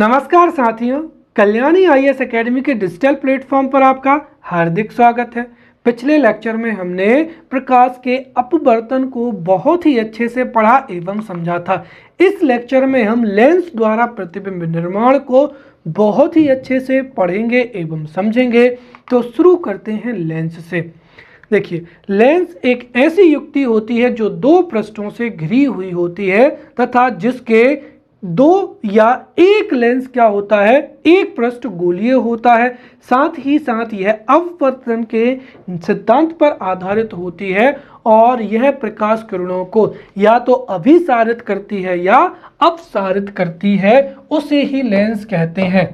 नमस्कार साथियों, Kalyani IAS academy के डिजिटल प्लेटफॉर्म पर आपका हार्दिक स्वागत है। पिछले लेक्चर में हमने प्रकाश के अपवर्तन को बहुत ही अच्छे से पढ़ा एवं समझा था। इस लेक्चर में हम लेंस द्वारा प्रतिबिंब निर्माण को बहुत ही अच्छे से पढ़ेंगे एवं समझेंगे। तो शुरू करते हैं लेंस से। देखिए, लेंस एक ऐसी युक्ति होती है जो दो पृष्ठों से घिरी हुई होती है तथा जिसके दो या एक लेंस क्या होता है, एक पृष्ठ गोलीय होता है। साथ ही साथ यह अपवर्तन के सिद्धांत पर आधारित होती है और यह प्रकाश किरणों को या तो अभिसारित करती है या अपसारित करती है, उसे ही लेंस कहते हैं।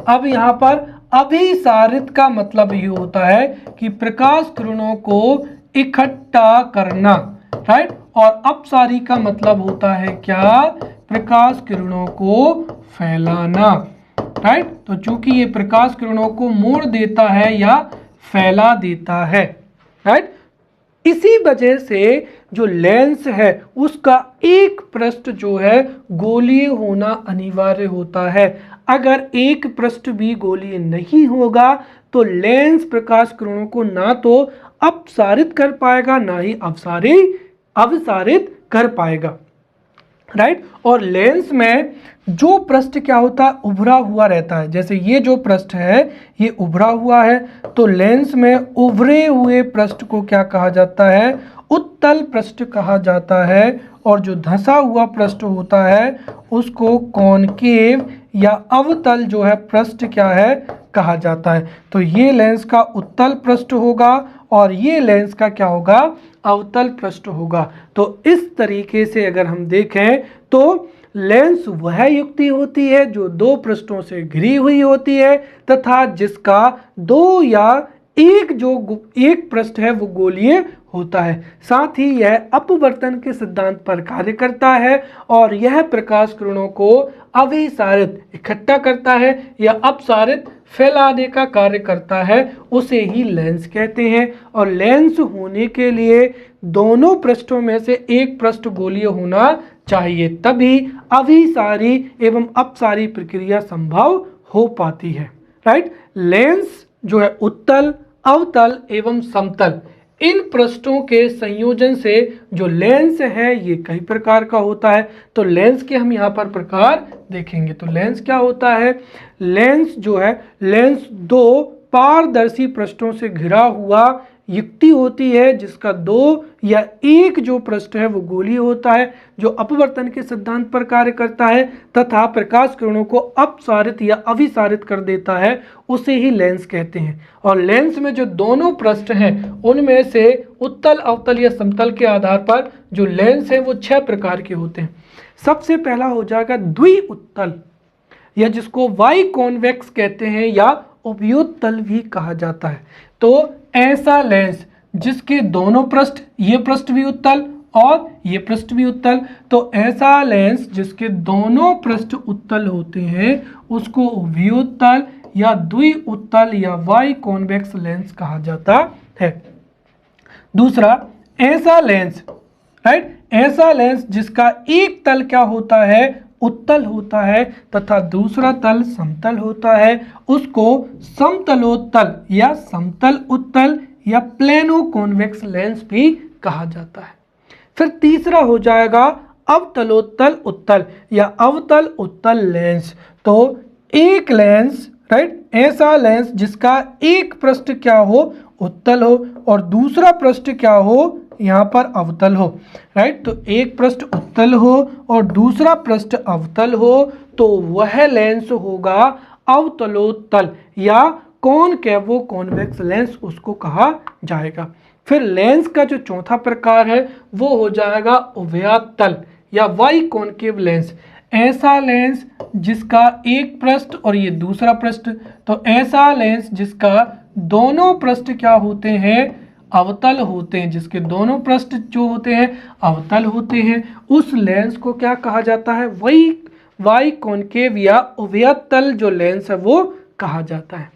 अब यहाँ पर अभिसारित का मतलब ये होता है कि प्रकाश किरणों को इकट्ठा करना, राइट। और अपसारी का मतलब होता है क्या, प्रकाश किरणों को फैलाना, राइट। तो चूंकि ये प्रकाश किरणों को मोड़ देता है या फैला देता है, राइट। इसी वजह से जो लेंस है उसका एक पृष्ठ जो है गोलीय होना अनिवार्य होता है। अगर एक पृष्ठ भी गोलीय नहीं होगा तो लेंस प्रकाश किरणों को ना तो अपसारित कर पाएगा ना ही अवसारित कर पाएगा, राइट। और लेंस में जो पृष्ठ क्या होता है, उभरा हुआ रहता है। जैसे ये जो पृष्ठ है ये उभरा हुआ है, तो लेंस में उभरे हुए पृष्ठ को क्या कहा जाता है, उत्तल पृष्ठ कहा जाता है। और जो धंसा हुआ पृष्ठ होता है उसको कॉनकेव या अवतल जो है पृष्ठ क्या है कहा जाता है। तो ये लेंस का उत्तल पृष्ठ होगा और ये लेंस का क्या होगा, अवतल पृष्ठ होगा। तो इस तरीके से अगर हम देखें तो लेंस वह युक्ति होती है जो दो पृष्ठों से घिरी हुई होती है तथा जिसका दो या एक पृष्ठ है वो गोलीय होता है। साथ ही यह अपवर्तन के सिद्धांत पर कार्य करता है और यह प्रकाश किरणों को अभिसारित इकट्ठा करता है या अपसारित फैलाने का कार्य करता है, उसे ही लेंस कहते हैं। और लेंस होने के लिए दोनों पृष्ठों में से एक पृष्ठ गोलीय होना चाहिए, तभी अभिसारी एवं अपसारी प्रक्रिया संभव हो पाती है, राइट। लेंस जो है उत्तल, अवतल एवं समतल इन पृष्ठों के संयोजन से जो लेंस है ये कई प्रकार का होता है। तो लेंस के हम यहाँ पर प्रकार देखेंगे। तो लेंस क्या होता है, लेंस जो है, लेंस दो पारदर्शी पृष्ठों से घिरा हुआ युक्ति होती है जिसका दो या एक जो पृष्ठ है वो गोलीय होता है, जो अपवर्तन के सिद्धांत पर कार्य करता है तथा प्रकाश किरणों को अपसारित या अभिसारित कर देता है, उसे ही लेंस कहते हैं। और लेंस में जो दोनों पृष्ठ हैं उनमें से उत्तल, अवतल या समतल के आधार पर जो लेंस है वो 6 प्रकार के होते हैं। सबसे पहला हो जाएगा द्विउत्तल, या जिसको वाई कॉन्वेक्स कहते हैं या उभयोत्तल भी कहा जाता है। तो ऐसा लेंस जिसके दोनों पृष्ठ, ये पृष्ठ भी उत्तल और ये पृष्ठ भी उत्तल, तो ऐसा लेंस जिसके दोनों पृष्ठ उत्तल होते हैं उसको उभयोत्तल या द्विउत्तल या वाई कॉन्वेक्स लेंस कहा जाता है। दूसरा, ऐसा लेंस, राइट, ऐसा लेंस जिसका एक तल क्या होता है, उत्तल होता है तथा दूसरा तल समतल होता है, उसको समतलोत्तल या समतल उत्तल या प्लेनो कॉन्वेक्स लेंस भी कहा जाता है। फिर तीसरा हो जाएगा अवतलोत्तल उत्तल या अवतल उत्तल लेंस। तो एक लेंस, राइट, ऐसा लेंस जिसका एक पृष्ठ क्या हो, उत्तल हो और दूसरा पृष्ठ क्या हो, यहाँ पर अवतल हो, राइट। तो एक पृष्ठ उत्तल हो और दूसरा पृष्ठ अवतल हो तो वह लेंस होगा अवतलोत्तल या कॉनकेवो कॉन्वेक्स लेंस उसको कहा जाएगा। फिर लेंस का जो चौथा प्रकार है वो हो जाएगा उभयतल या वाई कॉनकेव लेंस। ऐसा लेंस जिसका एक पृष्ठ और ये दूसरा पृष्ठ, तो ऐसा लेंस जिसका दोनों पृष्ठ क्या होते हैं, अवतल होते हैं, जिसके दोनों पृष्ठ जो होते हैं अवतल होते हैं, उस लेंस को क्या कहा जाता है, वही वाई कॉनकेव या उभयतल जो लेंस है वो कहा जाता है।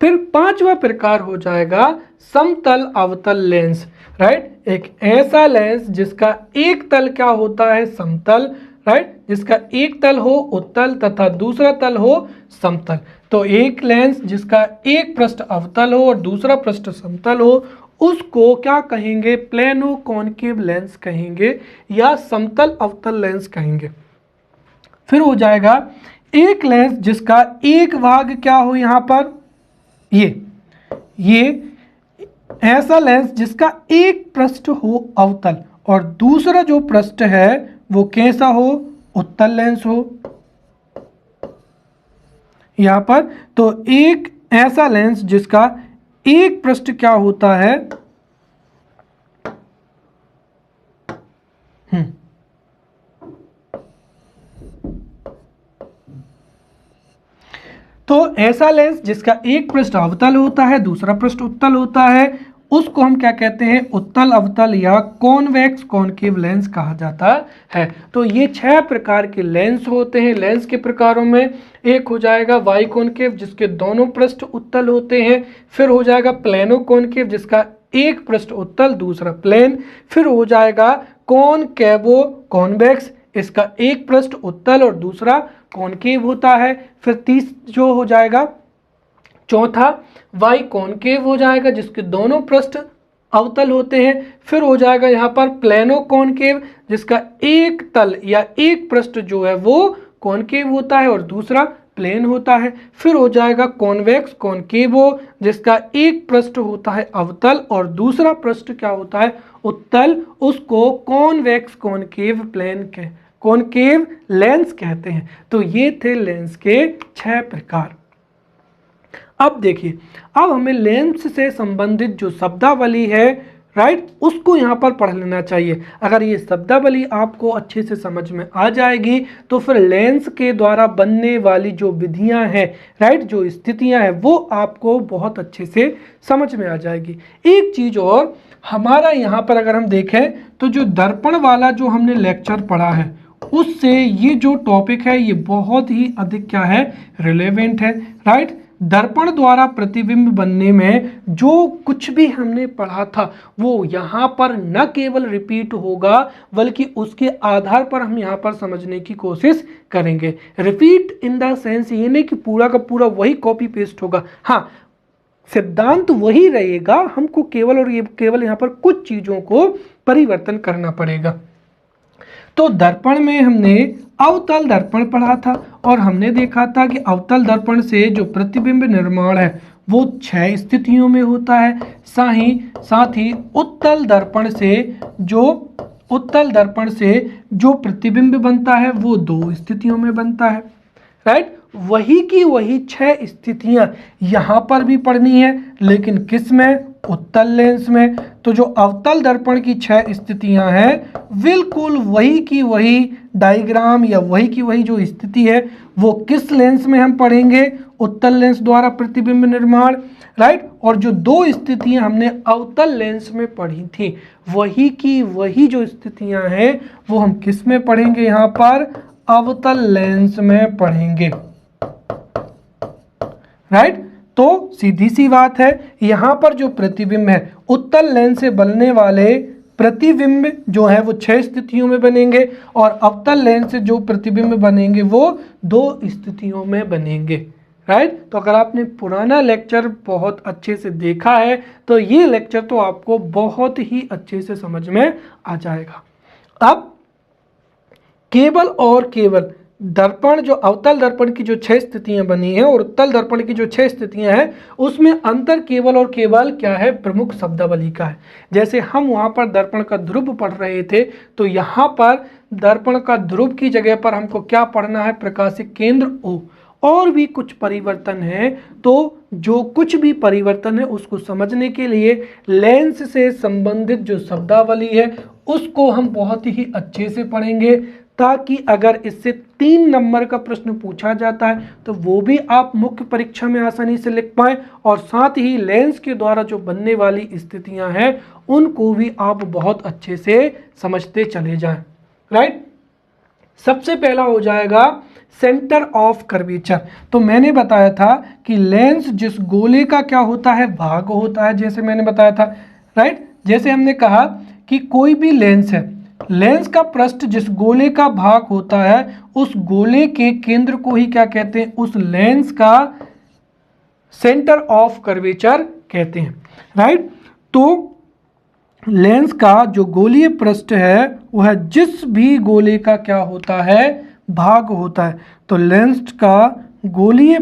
फिर पांचवा प्रकार हो जाएगा समतल अवतल लेंस, राइट। एक ऐसा लेंस जिसका एक तल क्या होता है, समतल, राइट, जिसका एक तल हो उत्तल तथा दूसरा तल हो समतल। तो एक लेंस जिसका एक पृष्ठ अवतल हो और दूसरा पृष्ठ समतल हो उसको क्या कहेंगे? प्लेनो कॉनकेव लेंस कहेंगे या समतल अवतल लेंस कहेंगे। फिर हो जाएगा एक लेंस जिसका एक भाग क्या हो, यहाँ पर ये ऐसा लेंस जिसका एक पृष्ठ हो अवतल और दूसरा जो पृष्ठ है वो कैसा हो? उत्तल लेंस हो यहां पर। तो एक ऐसा लेंस जिसका एक पृष्ठ क्या होता है? तो ऐसा लेंस जिसका एक पृष्ठ अवतल होता है दूसरा पृष्ठ उत्तल होता है उसको हम क्या कहते हैं? उत्तल अवतल या कॉन्वेक्स कॉनकेव लेंस कहा जाता है। तो ये 6 प्रकार के लेंस होते हैं। लेंस के प्रकारों में एक हो जाएगा वाई कॉनकेव जिसके दोनों पृष्ठ उत्तल होते हैं। फिर हो जाएगा प्लेनो कॉनकेव जिसका एक पृष्ठ उत्तल दूसरा प्लेन। फिर हो जाएगा कॉनकेवो कॉन्वेक्स, इसका एक पृष्ठ उत्तल और दूसरा कॉनकेव होता है। फिर तीस जो हो जाएगा चौथा वाई कॉनकेव हो जाएगा जिसके दोनों पृष्ठ अवतल होते हैं। फिर हो जाएगा यहाँ पर प्लेनो कॉनकेव जिसका एक तल या एक पृष्ठ जो है वो कॉनकेव होता है और दूसरा प्लेन होता है। फिर हो जाएगा कॉन्वेक्स कॉनकेवो जिसका एक पृष्ठ होता है अवतल और दूसरा पृष्ठ क्या होता है? उत्तल, उसको कॉन्वेक्स कॉनकेव कॉनकेव लेंस कहते हैं। तो ये थे लेंस के 6 प्रकार। अब देखिए, अब हमें लेंस से संबंधित जो शब्दावली है राइट उसको यहाँ पर पढ़ लेना चाहिए। अगर ये शब्दावली आपको अच्छे से समझ में आ जाएगी तो फिर लेंस के द्वारा बनने वाली जो विधियाँ हैं राइट, जो स्थितियाँ हैं वो आपको बहुत अच्छे से समझ में आ जाएगी। एक चीज़ और, हमारा यहाँ पर अगर हम देखें तो जो दर्पण वाला जो हमने लेक्चर पढ़ा है उससे ये जो टॉपिक है ये बहुत ही अधिक क्या है? रिलेवेंट है राइट। दर्पण द्वारा प्रतिबिंब बनने में जो कुछ भी हमने पढ़ा था वो यहाँ पर न केवल रिपीट होगा बल्कि उसके आधार पर हम यहाँ पर समझने की कोशिश करेंगे। रिपीट इन द सेंस ये नहीं कि पूरा का पूरा वही कॉपी पेस्ट होगा, हाँ सिद्धांत वही रहेगा, हमको केवल यहाँ पर कुछ चीज़ों को परिवर्तन करना पड़ेगा। तो दर्पण में हमने अवतल दर्पण पढ़ा था और हमने देखा था कि अवतल दर्पण से जो प्रतिबिंब निर्माण है वो 6 स्थितियों में होता है। साथ ही उत्तल दर्पण से जो प्रतिबिंब बनता है वो 2 स्थितियों में बनता है राइट। वही की वही 6 स्थितियां यहाँ पर भी पढ़नी है लेकिन किस में? उत्तल लेंस में। तो जो अवतल दर्पण की 6 स्थितियां हैं बिल्कुल वही की वही डायग्राम या वही की वही जो स्थिति है वो किस लेंस में हम पढ़ेंगे? उत्तल लेंस द्वारा प्रतिबिंब निर्माण राइट। और जो 2 स्थितियां हमने अवतल लेंस में पढ़ी थी वही की वही जो स्थितियां हैं वो हम किस में पढ़ेंगे? यहाँ पर अवतल लेंस में पढ़ेंगे राइट। तो सीधी सी बात है, यहाँ पर जो प्रतिबिंब है उत्तल लेंस से बनने वाले प्रतिबिंब जो है वो 6 स्थितियों में बनेंगे और अवतल लेंस से जो प्रतिबिंब बनेंगे वो 2 स्थितियों में बनेंगे राइट। तो अगर आपने पुराना लेक्चर बहुत अच्छे से देखा है तो ये लेक्चर तो आपको बहुत ही अच्छे से समझ में आ जाएगा। अब केवल दर्पण जो अवतल दर्पण की जो 6 स्थितियां बनी हैं और उत्तल दर्पण की जो 6 स्थितियां हैं उसमें अंतर केवल और केवल क्या है? प्रमुख शब्दावली का है। जैसे हम वहां पर दर्पण का ध्रुव पढ़ रहे थे तो यहाँ पर दर्पण का ध्रुव की जगह पर हमको क्या पढ़ना है? प्रकाशिक केंद्र O। और भी कुछ परिवर्तन है तो जो कुछ भी परिवर्तन है उसको समझने के लिए लेंस से संबंधित जो शब्दावली है उसको हम बहुत ही अच्छे से पढ़ेंगे ताकि अगर इससे 3 नंबर का प्रश्न पूछा जाता है तो वो भी आप मुख्य परीक्षा में आसानी से लिख पाएं और साथ ही लेंस के द्वारा जो बनने वाली स्थितियां हैं उनको भी आप बहुत अच्छे से समझते चले जाएं राइट। सबसे पहला हो जाएगा सेंटर ऑफ कर्वेचर। तो मैंने बताया था कि लेंस जिस गोले का क्या होता है? भाग होता है, जैसे मैंने बताया था राइट। जैसे हमने कहा कि कोई भी लेंस है लेंस का पृष्ठ जिस गोले का भाग होता है उस गोले के केंद्र को ही क्या कहते हैं, उस लेंस का सेंटर ऑफ कर्वेचर कहते हैं, राइट। तो लेंस का जो गोलीय पृष्ठ है वह जिस भी गोले का क्या होता है, भाग होता है। तो लेंस का गोलीय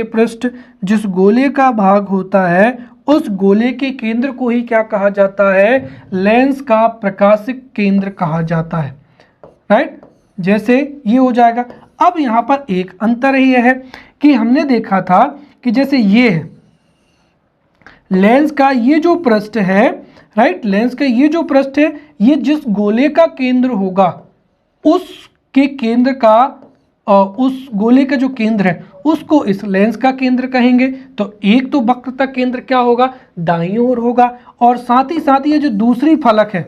पृष्ठ जिस गोले का भाग होता है उस गोले के केंद्र को ही क्या कहा जाता है, लेंस का प्रकाशिक केंद्र कहा जाता है, राइट। जैसे ये हो जाएगा। अब यहाँ पर एक अंतर ये है कि हमने देखा था कि जैसे ये है लेंस का ये जो पृष्ठ है, राइट, लेंस का ये जो पृष्ठ है ये जिस गोले का केंद्र होगा उसके केंद्र का उस गोले का जो केंद्र है उसको इस लेंस का केंद्र कहेंगे। तो एक तो वक्रता केंद्र क्या होगा, दाईं ओर होगा, और साथ ही साथ ये जो दूसरी फलक है,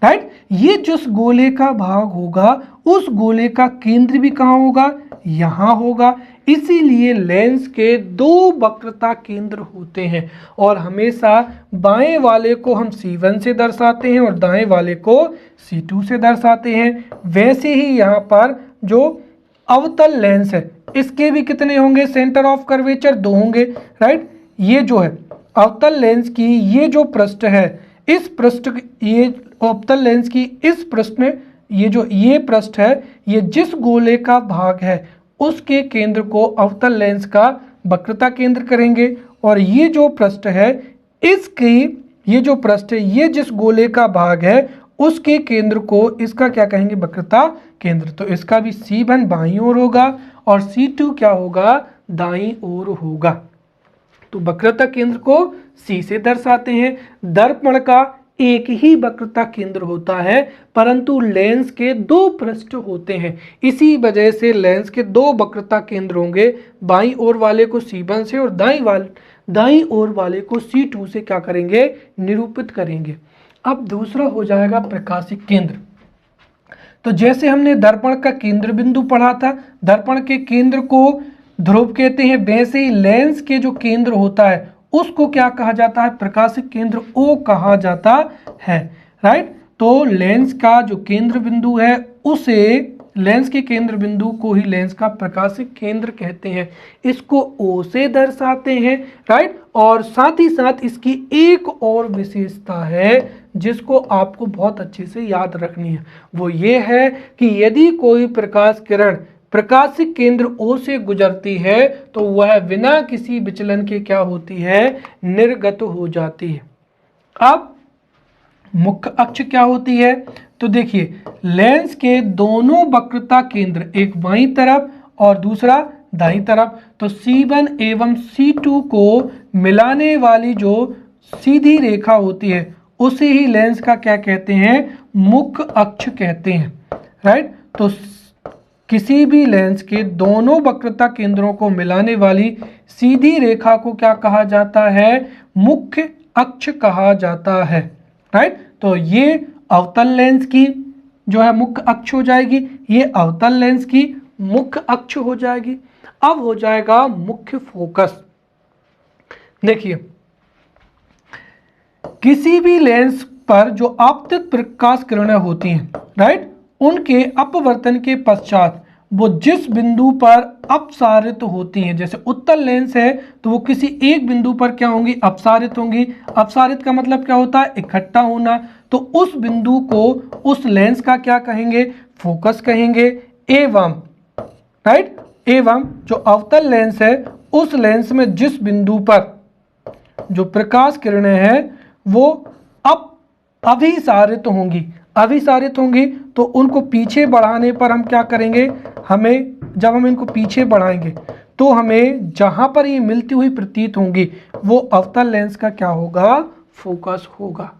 राइट, ये जिस गोले का भाग होगा उस गोले का केंद्र भी कहाँ होगा, यहाँ होगा। इसीलिए लेंस के दो वक्रता केंद्र होते हैं और हमेशा बाएं वाले को हम C1 से दर्शाते हैं और दाएं वाले को C2 से दर्शाते हैं। वैसे ही यहाँ पर जो अवतल लेंस है इसके भी कितने होंगे, सेंटर ऑफ कर्वेचर 2 होंगे, राइट। ये जो है अवतल लेंस की ये जो पृष्ठ है, इस पृष्ठ, ये अवतल लेंस की इस पृष्ठ में ये पृष्ठ है, ये जिस गोले का भाग है उसके केंद्र को अवतल लेंस का वक्रता केंद्र करेंगे, और ये जो पृष्ठ है ये जो पृष्ठ है ये जिस गोले का भाग है उसके केंद्र को इसका क्या कहेंगे, वक्रता केंद्र। तो इसका भी C1 बाईं ओर होगा और C2 क्या होगा, दाईं ओर होगा। तो वक्रता केंद्र को C से दर्शाते हैं। दर्पण का एक ही वक्रता केंद्र होता है परंतु लेंस के 2 पृष्ठ होते हैं, इसी वजह से लेंस के 2 वक्रता केंद्र होंगे। बाईं ओर वाले को C1 से और दाईं ओर वाले को C2 से क्या करेंगे, निरूपित करेंगे। अब दूसरा हो जाएगा प्रकाशिक केंद्र। तो जैसे हमने दर्पण का केंद्र बिंदु पढ़ा था, दर्पण के केंद्र को ध्रुव कहते हैं, वैसे ही लेंस के जो केंद्र होता है उसको क्या कहा जाता है, प्रकाशिक केंद्र O कहा जाता है, राइट। तो लेंस का जो केंद्र बिंदु है उसे, लेंस के केंद्र बिंदु को ही लेंस का प्रकाशिक केंद्र कहते हैं, इसको O से दर्शाते हैं, राइट। और साथ ही साथ इसकी एक और विशेषता है जिसको आपको बहुत अच्छे से याद रखनी है, वो ये है कि यदि कोई प्रकाश किरण प्रकाशिक केंद्र O से गुजरती है तो वह बिना किसी विचलन के क्या होती है, निर्गत हो जाती है। अब मुख्य अक्ष क्या होती है, तो देखिए लेंस के दोनों वक्रता केंद्र, एक बाईं तरफ और दूसरा दाईं तरफ, तो C1 एवं C2 को मिलाने वाली जो सीधी रेखा होती है उसे ही लेंस का क्या कहते हैं, मुख्य अक्ष कहते हैं, राइट। तो किसी भी लेंस के दोनों वक्रता केंद्रों को मिलाने वाली सीधी रेखा को क्या कहा जाता है, मुख्य अक्ष कहा जाता है, राइट। तो ये अवतल लेंस की जो है मुख्य अक्ष हो जाएगी, ये अवतल लेंस की मुख्य अक्ष हो जाएगी। अब हो जाएगा मुख्य फोकस। देखिए किसी भी लेंस पर जो आपतित प्रकाश किरणें होती हैं, राइट, उनके अपवर्तन के पश्चात वो जिस बिंदु पर अपसारित होती हैं, जैसे उत्तल लेंस है तो वो किसी एक बिंदु पर क्या होंगी, अपसारित होंगी। अपसारित का मतलब क्या होता है, इकट्ठा होना। तो उस बिंदु को उस लेंस का क्या कहेंगे, फोकस कहेंगे। एवं, राइट, एवं जो अवतल लेंस है उस लेंस में जिस बिंदु पर जो प्रकाश किरणें हैं वो अभिसारित होंगी तो उनको पीछे बढ़ाने पर हम क्या करेंगे, जब हम इनको पीछे बढ़ाएंगे तो हमें जहां पर ये मिलती हुई प्रतीत होंगी वो अवतल लेंस का क्या होगा, फोकस होगा।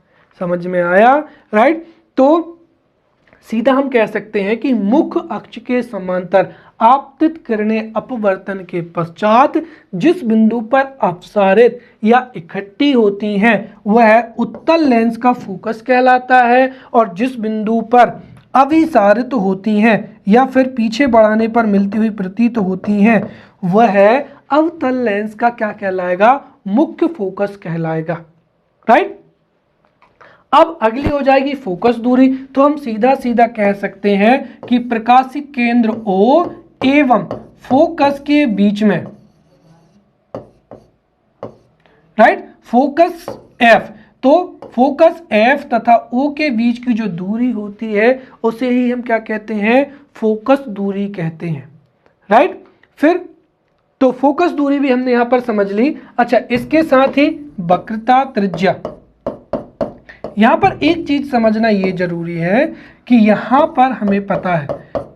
समझ में आया, राइट। तो सीधा हम कह सकते हैं कि मुख्य अक्ष के समांतर आपतित किरणें अपवर्तन के पश्चात जिस बिंदु पर अपसारित या इकट्ठी होती हैं वह उत्तल लेंस का फोकस कहलाता है, और जिस बिंदु पर अभिसारित होती हैं या फिर पीछे बढ़ाने पर मिलती हुई प्रतीत होती हैं वह अवतल लेंस का क्या कहलाएगा, मुख्य फोकस कहलाएगा, राइट। अब अगली हो जाएगी फोकस दूरी। तो हम सीधा सीधा कह सकते हैं कि प्रकाशिक केंद्र O एवं फोकस के बीच में, राइट, फोकस F, तो फोकस F तथा O के बीच की जो दूरी होती है उसे ही हम क्या कहते हैं, फोकस दूरी कहते हैं, राइट। फिर तो फोकस दूरी भी हमने यहां पर समझ ली। अच्छा, इसके साथ ही वक्रता त्रिज्या, यहां पर एक चीज समझना ये जरूरी है कि यहां पर हमें पता है,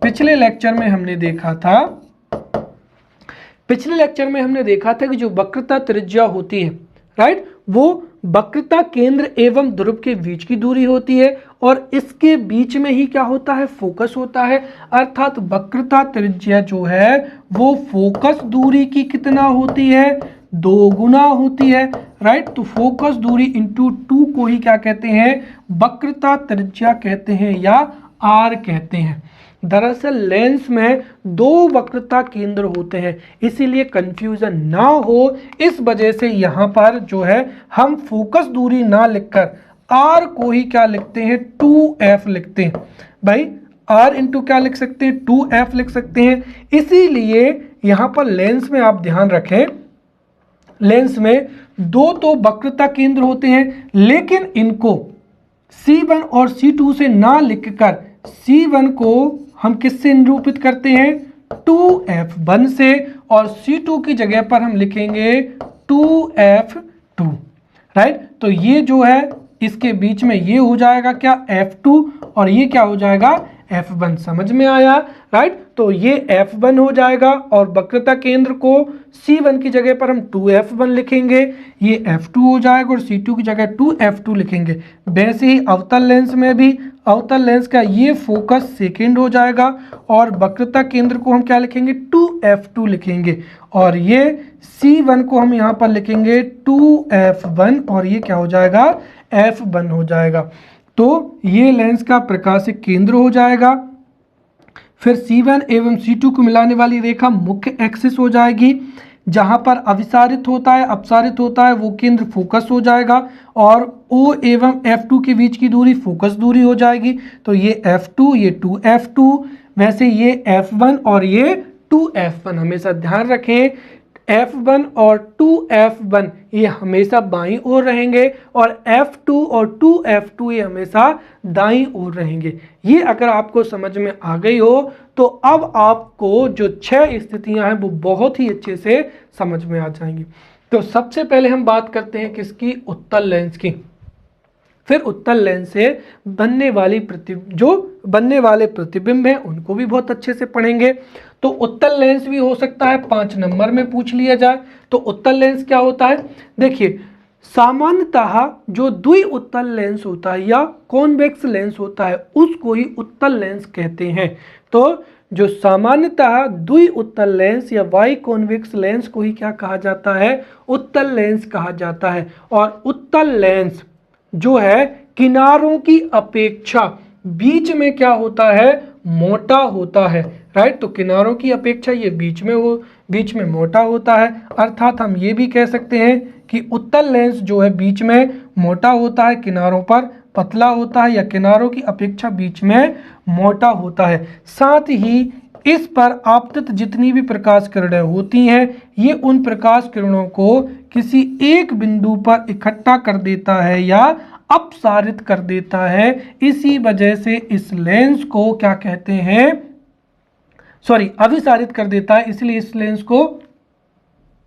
पिछले लेक्चर में हमने देखा था कि जो वक्रता त्रिज्या होती है, राइट, वो वक्रता केंद्र एवं ध्रुव के बीच की दूरी होती है और इसके बीच में ही क्या होता है, फोकस होता है। अर्थात वक्रता त्रिज्या जो है वो फोकस दूरी की कितना होती है, 2 गुना होती है, राइट। तो फोकस दूरी इंटू 2 को ही क्या कहते हैं, वक्रता त्रिज्या कहते हैं या आर कहते हैं। दरअसल लेंस में 2 वक्रता केंद्र होते हैं, इसीलिए कंफ्यूजन ना हो इस वजह से यहां पर जो है हम फोकस दूरी ना लिखकर आर को ही क्या लिखते हैं, 2f लिखते हैं। भाई r इंटू क्या लिख सकते हैं, 2f लिख सकते हैं। इसीलिए यहां पर लेंस में आप ध्यान रखें, लेंस में 2 तो वक्रता केंद्र होते हैं, लेकिन इनको C1 और C2 से ना लिखकर C1 को हम किससे निरूपित करते हैं, 2f1 से, और C2 की जगह पर हम लिखेंगे 2f2, राइट। तो ये जो है इसके बीच में ये हो जाएगा क्या, f2, और ये क्या हो जाएगा, f1। समझ में आया, राइट। तो ये f1 हो जाएगा और वक्रता केंद्र को C1 की जगह पर हम 2f1 लिखेंगे, ये f2 हो जाएगा और C2 की जगह 2f2 लिखेंगे। वैसे ही अवतल लेंस में भी, अवतल लेंस का ये फोकस सेकेंड हो जाएगा और वक्रता केंद्र को हम क्या लिखेंगे, 2f2 लिखेंगे, और ये C1 को हम यहाँ पर लिखेंगे 2f1 और ये क्या हो जाएगा, f1 हो जाएगा। तो ये लेंस का प्रकाशिक केंद्र हो जाएगा। फिर C1 एवं C2 को मिलाने वाली रेखा मुख्य एक्सिस हो जाएगी, जहां पर अविसारित होता है, अपसारित होता है वो केंद्र फोकस हो जाएगा, और O एवं F2 के बीच की दूरी फोकस दूरी हो जाएगी। तो ये F2, ये 2F2, वैसे ये F1 और ये 2F1। हमेशा ध्यान रखें F1 और 2F1 ये हमेशा बाईं ओर रहेंगे और F2 और 2F2 ये हमेशा दाईं ओर रहेंगे। ये अगर आपको समझ में आ गई हो तो अब आपको जो 6 स्थितियां हैं वो बहुत ही अच्छे से समझ में आ जाएंगी। तो सबसे पहले हम बात करते हैं किसकी, उत्तल लेंस की। फिर उत्तल लेंस से बनने वाले प्रतिबिंब हैं उनको भी बहुत अच्छे से पढ़ेंगे। तो उत्तल लेंस भी हो सकता है 5 नंबर में पूछ लिया जाए। तो उत्तल लेंस क्या होता है, देखिए सामान्यतः जो द्वि उत्तल लेंस होता है या कॉन्वेक्स लेंस होता है उसको ही उत्तल लेंस कहते हैं। तो जो सामान्यतः द्वि उत्तल लेंस या वाई कॉन्वेक्स लेंस को ही क्या कहा जाता है, उत्तल लेंस कहा जाता है। और उत्तल लेंस जो है किनारों की अपेक्षा बीच में क्या होता है, मोटा होता है, राइट। तो किनारों की अपेक्षा ये बीच में मोटा होता है। अर्थात हम ये भी कह सकते हैं कि उत्तल लेंस जो है बीच में मोटा होता है, किनारों पर पतला होता है, या किनारों की अपेक्षा बीच में मोटा होता है। साथ ही इस पर आपतित जितनी भी प्रकाश किरणें होती हैं ये उन प्रकाश किरणों को किसी एक बिंदु पर इकट्ठा कर देता है या अपसारित कर देता है। इसी वजह से इस लेंस को क्या कहते हैं, अभिसारित कर देता है, इसलिए इस लेंस को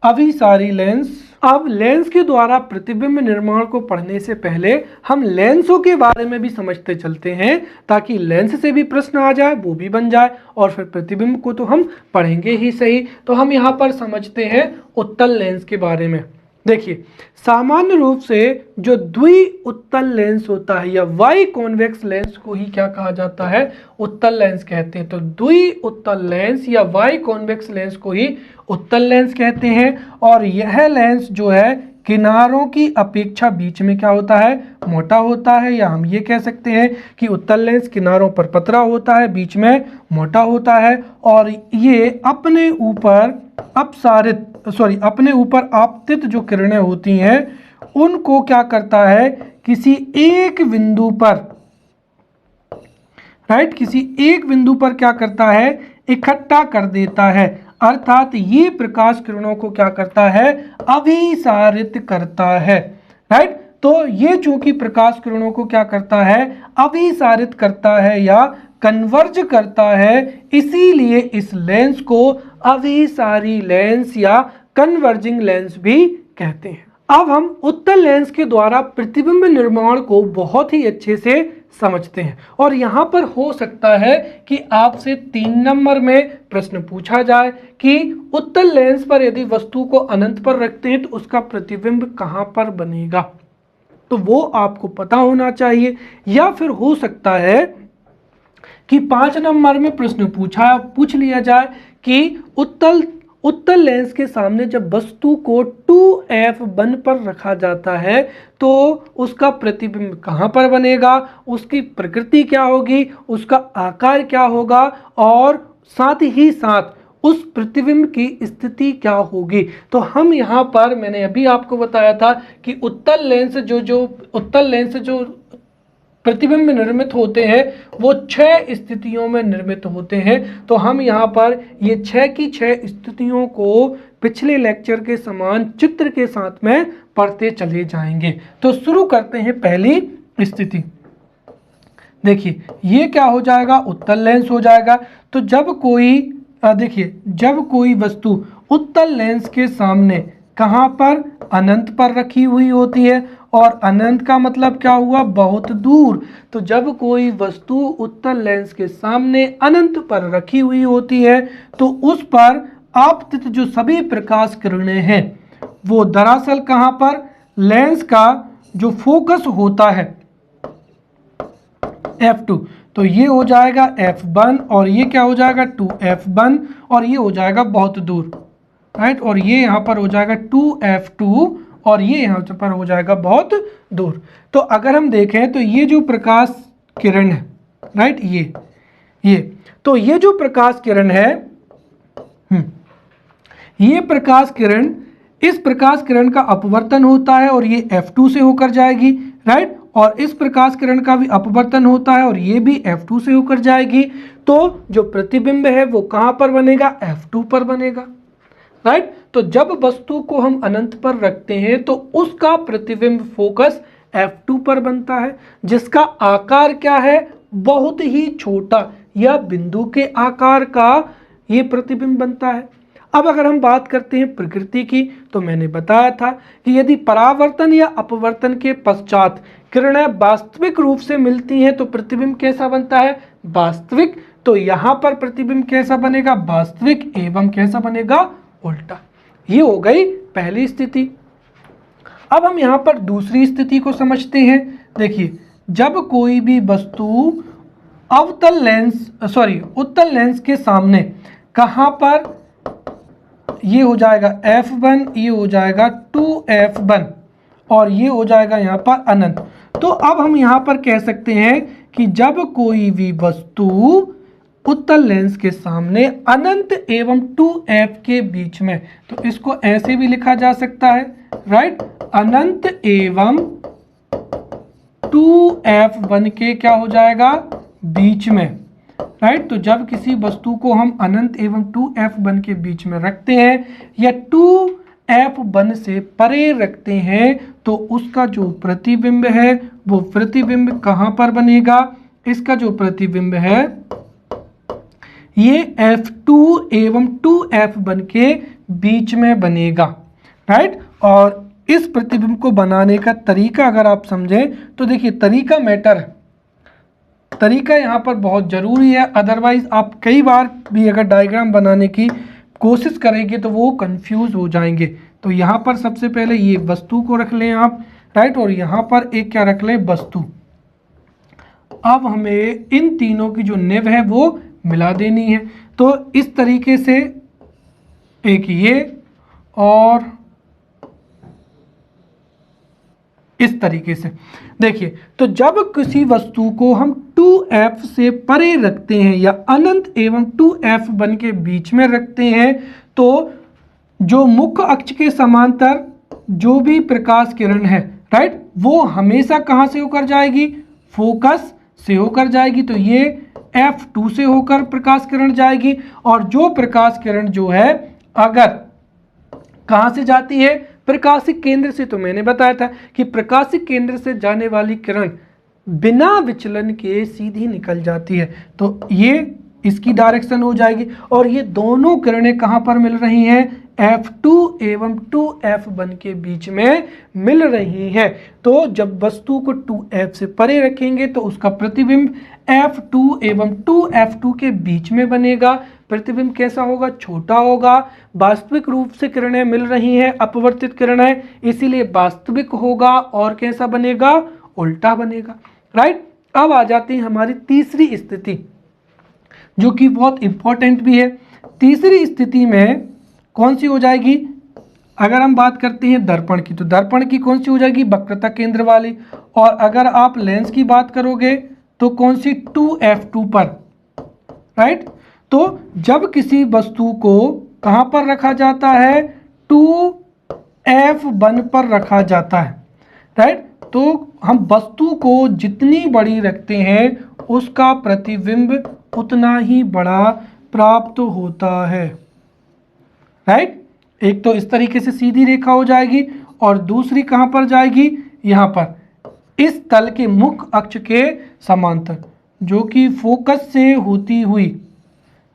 अभिसारी लेंस। अब लेंस के द्वारा प्रतिबिंब निर्माण को पढ़ने से पहले हम लेंसों के बारे में भी समझते चलते हैं, ताकि लेंस से भी प्रश्न आ जाए वो भी बन जाए, और फिर प्रतिबिंब को तो हम पढ़ेंगे ही सही। तो हम यहाँ पर समझते हैं उत्तल लेंस के बारे में। देखिए सामान्य रूप से जो द्वि उत्तल लेंस होता है या वाई कॉन्वेक्स लेंस को ही क्या कहा जाता है, उत्तल लेंस कहते हैं। तो द्वि उत्तल लेंस या वाई कॉन्वेक्स लेंस को ही उत्तल लेंस कहते हैं। और यह लेंस जो है किनारों की अपेक्षा बीच में क्या होता है, मोटा होता है, या हम ये कह सकते हैं कि उत्तल लेंस किनारों पर पतला होता है, बीच में मोटा होता है, और ये अपने ऊपर आपतित जो किरणें होती हैं उनको क्या करता है, किसी एक बिंदु पर, राइट, किसी एक बिंदु पर क्या करता है, इकट्ठा कर देता है। अर्थात ये प्रकाश किरणों को क्या करता है, अभिसारित करता है, राइट। तो ये चूंकि प्रकाश किरणों को क्या करता है, अभिसारित करता है या कन्वर्ज करता है, इसीलिए इस लेंस को अभिसारी लेंस या कन्वर्जिंग लेंस भी कहते हैं। अब हम उत्तल लेंस के द्वारा प्रतिबिंब निर्माण को बहुत ही अच्छे से समझते हैं, और यहाँ पर हो सकता है कि आपसे 3 नंबर में प्रश्न पूछा जाए कि उत्तल लेंस पर यदि वस्तु को अनंत पर रखते हैं तो उसका प्रतिबिंब कहाँ पर बनेगा, तो वो आपको पता होना चाहिए। या फिर हो सकता है कि 5 नंबर में प्रश्न पूछ लिया जाए कि उत्तल लेंस के सामने जब वस्तु को 2f1 पर रखा जाता है तो उसका प्रतिबिंब कहाँ पर बनेगा, उसकी प्रकृति क्या होगी, उसका आकार क्या होगा, और साथ ही साथ उस प्रतिबिंब की स्थिति क्या होगी। तो हम यहाँ पर, मैंने अभी आपको बताया था कि उत्तल लेंस जो प्रतिबिंब निर्मित होते हैं वो 6 स्थितियों में निर्मित होते हैं। तो हम यहाँ पर ये 6 की 6 स्थितियों को पिछले लेक्चर के समान चित्र के साथ में पढ़ते चले जाएंगे। तो शुरू करते हैं पहली स्थिति। देखिए ये क्या हो जाएगा, उत्तल लेंस हो जाएगा। तो जब कोई देखिए, जब कोई वस्तु उत्तल लेंस के सामने कहाँ पर, अनंत पर रखी हुई होती है, और अनंत का मतलब क्या हुआ, बहुत दूर। तो जब कोई वस्तु उत्तल लेंस के सामने अनंत पर रखी हुई होती है तो उस पर आपतित जो सभी प्रकाश किरणें हैं वो दरअसल कहाँ पर, लेंस का जो फोकस होता है f2, तो ये हो जाएगा f1, और ये क्या हो जाएगा 2f1, और ये हो जाएगा बहुत दूर, राइट, और ये यहाँ पर हो जाएगा 2f2, और ये यहाँ पर हो जाएगा बहुत दूर। तो अगर हम देखें तो ये जो प्रकाश किरण है, राइट, ये तो ये जो प्रकाश किरण है, ये प्रकाश किरण, इस प्रकाश किरण का अपवर्तन होता है और ये f2 से होकर जाएगी, राइट, और इस प्रकाश किरण का भी अपवर्तन होता है और ये भी f2 से होकर जाएगी। तो जो प्रतिबिंब है वो कहाँ पर बनेगा, f2 पर बनेगा, राइट। तो जब वस्तु को हम अनंत पर रखते हैं तो उसका प्रतिबिंब फोकस f2 पर बनता है, जिसका आकार क्या है, बहुत ही छोटा या बिंदु के आकार का ये प्रतिबिंब बनता है। अब अगर हम बात करते हैं प्रकृति की, तो मैंने बताया था कि यदि परावर्तन या अपवर्तन के पश्चात किरणें वास्तविक रूप से मिलती हैं तो प्रतिबिंब कैसा बनता है, वास्तविक। तो यहाँ पर प्रतिबिंब कैसा बनेगा, वास्तविक, एवं कैसा बनेगा, उल्टा। ये हो गई पहली स्थिति। अब हम यहाँ पर दूसरी स्थिति को समझते हैं। देखिए, जब कोई भी वस्तु उत्तल लेंस के सामने कहाँ पर, ये हो जाएगा f1, ये हो जाएगा 2f1, और ये हो जाएगा यहाँ पर अनंत। तो अब हम यहाँ पर कह सकते हैं कि जब कोई भी वस्तु उत्तल लेंस के सामने अनंत एवं 2f के बीच में, तो इसको ऐसे भी लिखा जा सकता है, राइट, अनंत एवं 2f1 के क्या हो जाएगा, बीच में, राइट। तो जब किसी वस्तु को हम अनंत एवं 2f1 के बीच में रखते हैं या 2f1 से परे रखते हैं तो उसका जो प्रतिबिंब है वो प्रतिबिंब कहाँ पर बनेगा, इसका जो प्रतिबिंब है ये f2 एवं 2f1 के बीच में बनेगा, राइट। और इस प्रतिबिंब को बनाने का तरीका अगर आप समझें तो देखिए, तरीका मैटर है, तरीका यहाँ पर बहुत ज़रूरी है, अदरवाइज आप कई बार भी अगर डायग्राम बनाने की कोशिश करेंगे तो वो कंफ्यूज हो जाएंगे। तो यहाँ पर सबसे पहले ये वस्तु को रख लें आप, राइट, और यहाँ पर एक क्या रख लें, वस्तु। अब हमें इन तीनों की जो निब है वो मिला देनी है। तो इस तरीके से एक ये और इस तरीके से देखिए, तो जब किसी वस्तु को हम 2f से परे रखते हैं या अनंत एवं 2f1 के बीच में रखते हैं तो जो मुख्य अक्ष के समांतर जो भी प्रकाश किरण है, राइट, वो हमेशा कहाँ से होकर जाएगी, फोकस से होकर जाएगी। तो ये F2 से होकर प्रकाश किरण जाएगी। और जो प्रकाश किरण जो है अगर कहाँ से जाती है, प्रकाशिक केंद्र से, तो मैंने बताया था कि प्रकाशिक केंद्र से जाने वाली किरण बिना विचलन के सीधी निकल जाती है। तो ये इसकी डायरेक्शन हो जाएगी। और ये दोनों किरणें कहाँ पर मिल रही हैं, F2 एवं 2F1 के बीच में मिल रही हैं। तो जब वस्तु को 2F से परे रखेंगे तो उसका प्रतिबिंब F2 एवं 2F2 के बीच में बनेगा। प्रतिबिंब कैसा होगा, छोटा होगा। वास्तविक रूप से किरणें मिल रही हैं, अपवर्तित किरणें, इसीलिए वास्तविक होगा। और कैसा बनेगा, उल्टा बनेगा, राइट। अब आ जाती है हमारी तीसरी स्थिति, जो कि बहुत इंपॉर्टेंट भी है। तीसरी स्थिति में कौन सी हो जाएगी, अगर हम बात करते हैं दर्पण की, तो दर्पण की कौन सी हो जाएगी, वक्रता केंद्र वाली। और अगर आप लेंस की बात करोगे तो कौन सी, 2F2 पर, राइट। तो जब किसी वस्तु को कहां पर रखा जाता है, 2F1 पर रखा जाता है, राइट। तो हम वस्तु को जितनी बड़ी रखते हैं उसका प्रतिबिंब उतना ही बड़ा प्राप्त होता है, राइट। एक तो इस तरीके से सीधी रेखा हो जाएगी और दूसरी कहां पर जाएगी, यहां पर इस तल के मुख्य अक्ष के समांतर, जो कि फोकस से होती हुई,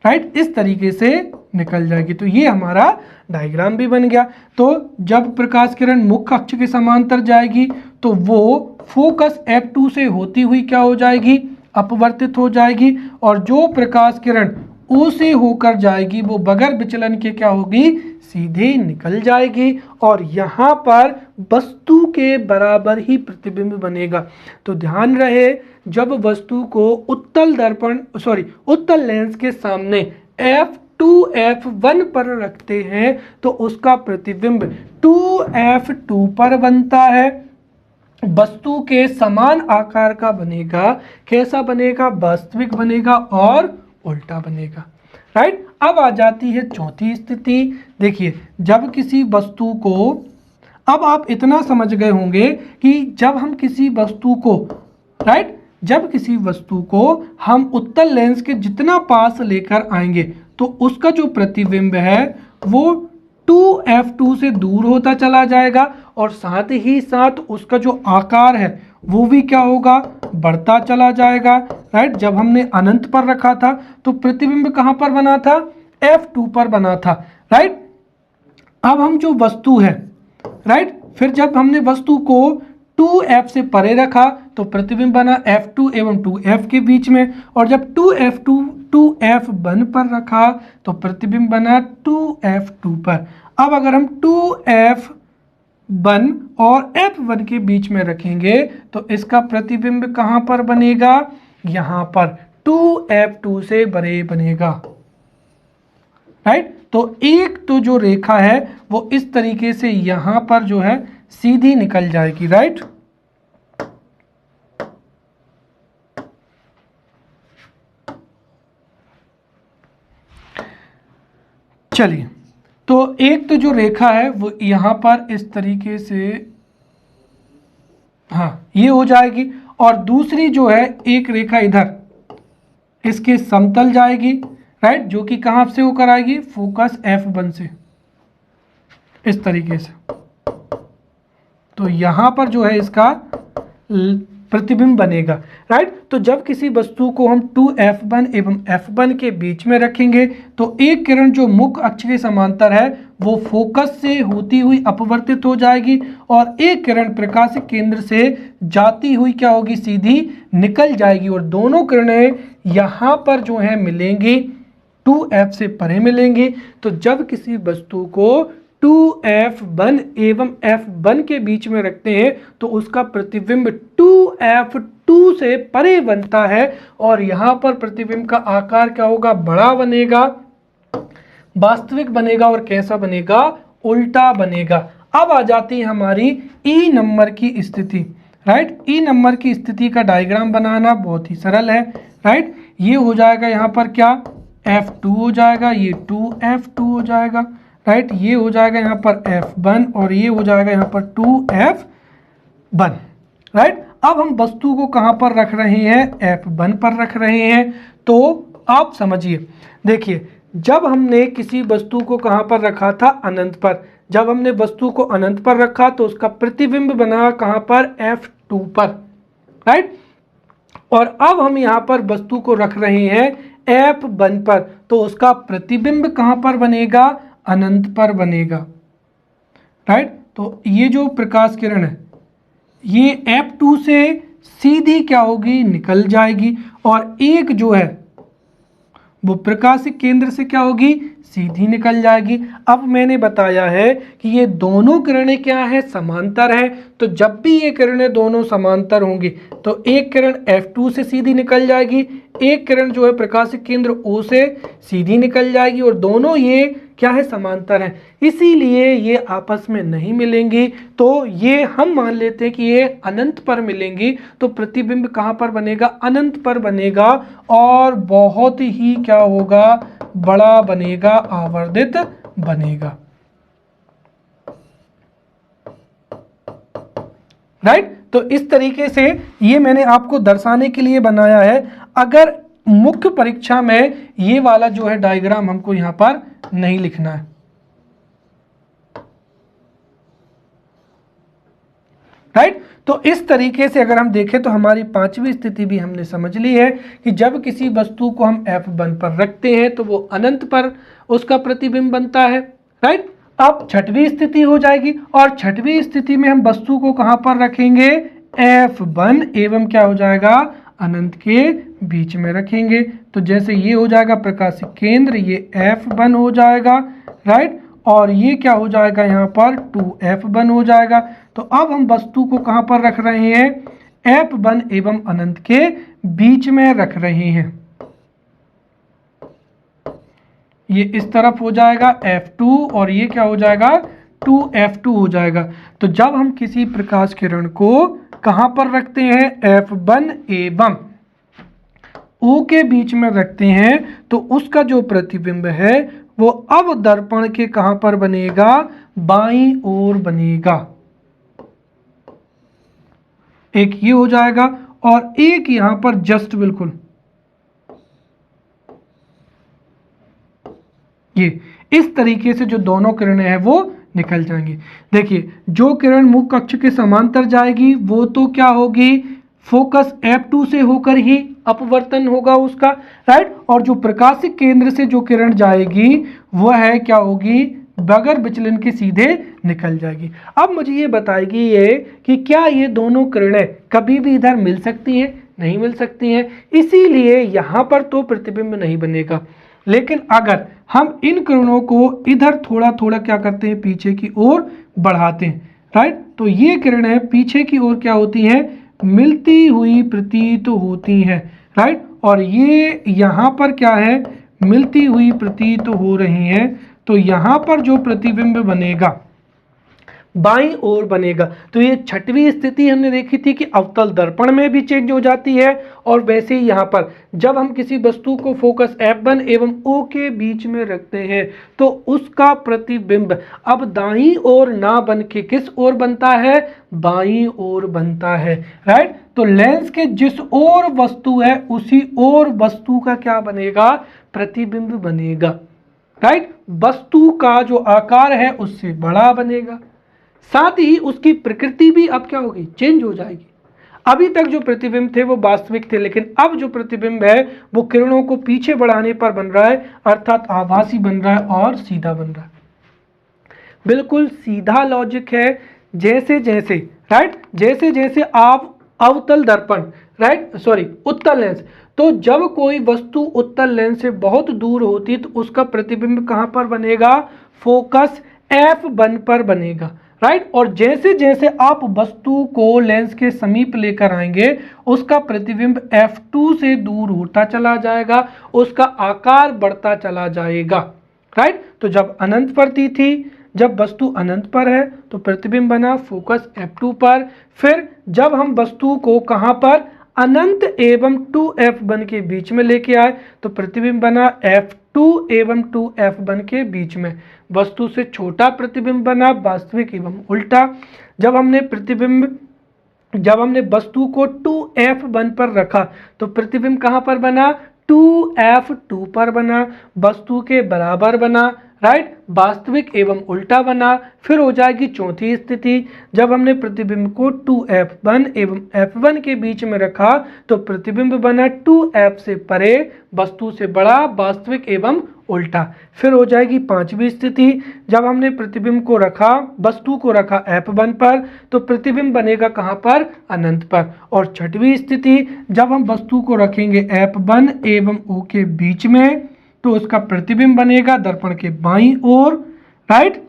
राइट, इस तरीके से निकल जाएगी। तो ये हमारा डायग्राम भी बन गया। तो जब प्रकाश किरण मुख्य अक्ष के समांतर जाएगी तो वो फोकस F2 से होती हुई क्या हो जाएगी, अपवर्तित हो जाएगी। और जो प्रकाश किरण O से होकर जाएगी वो बगैर विचलन के क्या होगी, सीधे निकल जाएगी। और यहाँ पर वस्तु के बराबर ही प्रतिबिंब बनेगा। तो ध्यान रहे, जब वस्तु को उत्तल लेंस के सामने F2F1 पर रखते हैं तो उसका प्रतिबिंब 2F2 पर बनता है। वस्तु के समान आकार का बनेगा, कैसा बनेगा, वास्तविक बनेगा और उल्टा बनेगा, राइट। अब आ जाती है चौथी स्थिति। देखिए, जब किसी वस्तु को, अब आप इतना समझ गए होंगे कि जब हम किसी वस्तु को, राइट, जब किसी वस्तु को हम उत्तल लेंस के जितना पास लेकर आएंगे तो उसका जो प्रतिबिंब है वो 2F2 से दूर होता चला जाएगा। और साथ ही साथ उसका जो आकार है वो भी क्या होगा, बढ़ता चला जाएगा, राइट। जब हमने अनंत पर रखा था तो प्रतिबिंब कहां पर बना था, F2 पर बना था, राइट। अब हम जो वस्तु है, राइट, फिर जब हमने वस्तु को 2F से परे रखा तो प्रतिबिंब बना F2 एवं 2F के बीच में। और जब 2F1 पर रखा तो प्रतिबिंब बना 2F2 पर। अब अगर हम 2F1 और F1 के बीच में रखेंगे तो इसका प्रतिबिंब कहां पर बनेगा, यहां पर 2F2 से बड़े बनेगा, राइट। तो एक तो जो रेखा है वो इस तरीके से यहां पर जो है सीधी निकल जाएगी, राइट। चलिए, तो एक तो जो रेखा है वो यहां पर इस तरीके से, हाँ, ये हो जाएगी। और दूसरी जो है एक रेखा इधर इसके समतल जाएगी, राइट, जो कि कहां से होकर आएगी, फोकस F1 से, इस तरीके से। तो यहां पर जो है इसका प्रतिबिंब बनेगा, राइट। तो जब किसी वस्तु को हम 2F1 एवं F1 के बीच में रखेंगे तो एक किरण जो मुख्य अक्ष के समांतर है वो फोकस से होती हुई अपवर्तित हो जाएगी और एक किरण प्रकाशिक केंद्र से जाती हुई क्या होगी, सीधी निकल जाएगी। और दोनों किरणें यहाँ पर जो है मिलेंगी, 2F से परे मिलेंगी। तो जब किसी वस्तु को 2F1 एवं F1 के बीच में रखते हैं तो उसका प्रतिबिंब 2F2 से परे बनता है। और यहाँ पर प्रतिबिंब का आकार क्या होगा, बड़ा बनेगा, वास्तविक बनेगा और कैसा बनेगा, उल्टा बनेगा। अब आ जाती है हमारी E नंबर की स्थिति, राइट। E नंबर की स्थिति का डायग्राम बनाना बहुत ही सरल है, राइट। ये हो जाएगा यहाँ पर क्या, F2 हो जाएगा, ये 2F2 हो जाएगा, राइट, ये हो जाएगा यहाँ पर F1 और ये हो जाएगा यहाँ पर 2F1, राइट। अब हम वस्तु को कहाँ पर रख रहे हैं, F1 पर रख रहे हैं। तो आप समझिए, देखिए जब हमने किसी वस्तु को कहाँ पर रखा था, अनंत पर। जब हमने वस्तु को अनंत पर रखा तो उसका प्रतिबिंब बना कहाँ पर, F2 पर, राइट। और अब हम यहाँ पर वस्तु को रख रहे हैं F1 पर, तो उसका प्रतिबिंब कहाँ पर बनेगा, अनंत पर बनेगा, राइट। तो ये जो प्रकाश किरण है ये F2 से सीधी क्या होगी, निकल जाएगी, और एक जो है वो प्रकाशिक केंद्र से क्या होगी, सीधी निकल जाएगी। अब मैंने बताया है कि ये दोनों किरणें क्या है, समांतर है। तो जब भी ये किरणें दोनों समांतर होंगी तो एक किरण F2 से सीधी निकल जाएगी, एक किरण जो है प्रकाशिक केंद्र O से सीधी निकल जाएगी, और दोनों ये क्या है, समांतर है, इसीलिए ये आपस में नहीं मिलेंगी। तो ये हम मान लेते हैं कि ये अनंत पर मिलेंगी, तो प्रतिबिंब कहाँ पर बनेगा, अनंत पर बनेगा, और बहुत ही क्या होगा, बड़ा बनेगा, आवर्धित बनेगा, राइट। तो इस तरीके से ये मैंने आपको दर्शाने के लिए बनाया है। अगर मुख्य परीक्षा में ये वाला जो है डायग्राम हमको यहां पर नहीं लिखना है, राइट। तो इस तरीके से अगर हम देखें तो हमारी पांचवी स्थिति भी हमने समझ ली है कि जब किसी वस्तु को हम F1 पर रखते हैं तो वो अनंत पर उसका प्रतिबिंब बनता है, राइट। अब छठवीं स्थिति हो जाएगी, और छठवीं स्थिति में हम वस्तु को कहां पर रखेंगे, F1 एवं क्या हो जाएगा, अनंत के बीच में रखेंगे। तो जैसे ये हो जाएगा प्रकाशिक केंद्र, ये F1 हो जाएगा, राइट, और ये क्या हो जाएगा, यहाँ पर 2F1 हो जाएगा। तो अब हम वस्तु को कहाँ पर रख रहे हैं, F1 एवं अनंत के बीच में रख रहे हैं। ये इस तरफ हो जाएगा F2 और ये क्या हो जाएगा, 2F2 हो जाएगा। तो जब हम किसी प्रकाश किरण को कहाँ पर रखते हैं, F1 एवं O के बीच में रखते हैं, तो उसका जो प्रतिबिंब है वो अब दर्पण के कहां पर बनेगा, बाईं ओर बनेगा। एक ये हो जाएगा और एक यहां पर जस्ट बिल्कुल ये इस तरीके से जो दोनों किरणें हैं वो निकल जाएंगी। देखिए जो किरण मुख्य अक्ष के समांतर जाएगी वो तो क्या होगी, फोकस F2 से होकर ही अपवर्तन होगा उसका, राइट। और जो प्रकाशिक केंद्र से जो किरण जाएगी वह है क्या होगी, बगैर विचलन के सीधे निकल जाएगी। अब मुझे ये बताएगी ये कि क्या ये दोनों किरणें कभी भी इधर मिल सकती हैं, नहीं मिल सकती हैं, इसीलिए यहाँ पर तो प्रतिबिंब नहीं बनेगा। लेकिन अगर हम इन किरणों को इधर थोड़ा थोड़ा क्या करते हैं, पीछे की ओर बढ़ाते हैं, राइट, तो ये किरणें पीछे की ओर क्या होती हैं, मिलती हुई प्रतीत होती हैं, राइट। और ये यहाँ पर क्या है, मिलती हुई प्रतीत हो रही हैं। तो यहाँ पर जो प्रतिबिंब बनेगा बाईं ओर बनेगा। तो ये छठवीं स्थिति हमने देखी थी कि अवतल दर्पण में भी चेंज हो जाती है, और वैसे ही यहाँ पर जब हम किसी वस्तु को फोकस F1 एवं O के बीच में रखते हैं तो उसका प्रतिबिंब अब दाईं ओर ना बन के किस ओर बनता है, बाईं ओर बनता है, राइट। तो लेंस के जिस ओर वस्तु है उसी ओर वस्तु का क्या बनेगा, प्रतिबिंब बनेगा, राइट। वस्तु का जो आकार है उससे बड़ा बनेगा, साथ ही उसकी प्रकृति भी अब क्या होगी, चेंज हो जाएगी। अभी तक जो प्रतिबिंब थे वो वास्तविक थे, लेकिन अब जो प्रतिबिंब है वो किरणों को पीछे बढ़ाने पर बन रहा है, अर्थात आभासी बन रहा है और सीधा बन रहा है। बिल्कुल सीधा लॉजिक है। जैसे जैसे, राइट, जैसे जैसे आप अवतल दर्पण, राइट, सॉरी उत्तल लेंस, तो जब कोई वस्तु उत्तल लेंस से बहुत दूर होती है तो उसका प्रतिबिंब कहां पर बनेगा, फोकस F1 पर बनेगा, राइट। और जैसे जैसे आप वस्तु को लेंस के समीप लेकर आएंगे उसका प्रतिबिंब F2 से दूर होता चला जाएगा, उसका आकार बढ़ता चला जाएगा, राइट। तो जब अनंत पर थी, जब वस्तु अनंत पर है तो प्रतिबिंब बना फोकस F2 पर। फिर जब हम वस्तु को कहां पर, अनंत एवं 2f1 के बीच में लेके आए तो प्रतिबिंब बना f2 एवं 2f1 के बीच में। वस्तु से छोटा प्रतिबिंब बना वास्तविक एवं उल्टा। जब हमने वस्तु को 2f1 पर रखा तो प्रतिबिंब कहां पर बना, 2f2 पर बना, वस्तु के बराबर बना, राइट, वास्तविक एवं उल्टा बना। फिर हो जाएगी चौथी स्थिति, जब हमने प्रतिबिंब को 2f1 एवं f1 के बीच में रखा तो प्रतिबिंब बना 2f से परे, वस्तु से बड़ा, वास्तविक एवं उल्टा। फिर हो जाएगी पांचवी स्थिति, जब हमने प्रतिबिंब को रखा, वस्तु को रखा f1 पर तो प्रतिबिंब बनेगा कहां पर, अनंत पर। और छठवीं स्थिति, जब हम वस्तु को रखेंगे f1 एवं o के बीच में तो उसका प्रतिबिंब बनेगा दर्पण के बाईं ओर, राइट,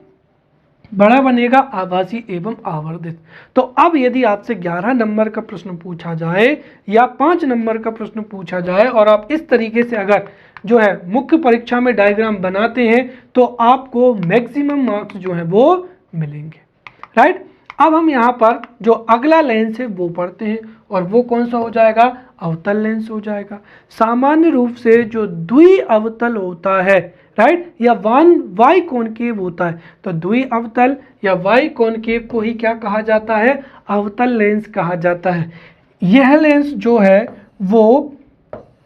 बड़ा बनेगा, आभासी एवं आवर्धित। तो अब यदि आपसे 11 नंबर का प्रश्न पूछा जाए या 5 नंबर का प्रश्न पूछा जाए और आप इस तरीके से अगर जो है मुख्य परीक्षा में डायग्राम बनाते हैं तो आपको मैक्सिमम मार्क्स जो है वो मिलेंगे, राइट। अब हम यहाँ पर जो अगला लेंस है वो पढ़ते हैं और वो कौन सा हो जाएगा, अवतल लेंस हो जाएगा। सामान्य रूप से जो द्वि अवतल होता है, राइट, या वाई कॉनकेव होता है तो द्वि अवतल या वाई कॉनकेव को ही क्या कहा जाता है, अवतल लेंस कहा जाता है। यह लेंस जो है वो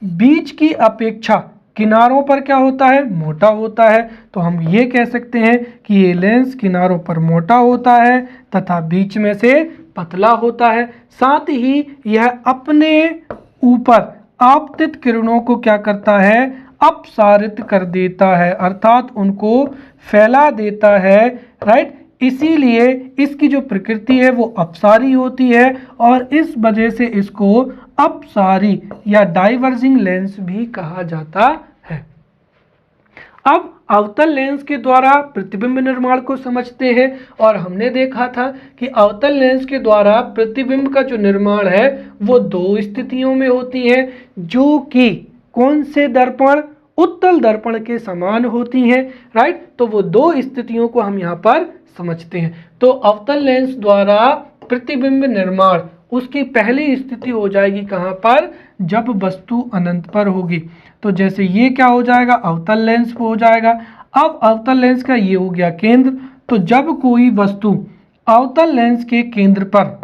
बीच की अपेक्षा किनारों पर क्या होता है, मोटा होता है। तो हम ये कह सकते हैं कि ये लेंस किनारों पर मोटा होता है तथा बीच में से पतला होता है। साथ ही यह अपने ऊपर आपतित किरणों को क्या करता है, अपसारित कर देता है, अर्थात उनको फैला देता है, राइट। इसीलिए इसकी जो प्रकृति है वो अपसारी होती है और इस वजह से इसको अपसारी या डाइवर्जिंग लेंस भी कहा जाता है। अब अवतल लेंस के द्वारा प्रतिबिंब निर्माण को समझते हैं और हमने देखा था कि अवतल लेंस के द्वारा प्रतिबिंब का जो निर्माण है वो दो स्थितियों में होती है, जो कि कौन से दर्पण, उत्तल दर्पण के समान होती हैं, राइट। तो वो दो स्थितियों को हम यहाँ पर समझते हैं। तो अवतल लेंस द्वारा प्रतिबिंब निर्माण, उसकी पहली स्थिति हो जाएगी कहां पर, जब वस्तु अनंत पर होगी। तो जैसे ये क्या हो जाएगा, अवतल लेंस हो जाएगा। अब अवतल लेंस का ये हो गया केंद्र, तो जब कोई वस्तु अवतल लेंस के केंद्र पर,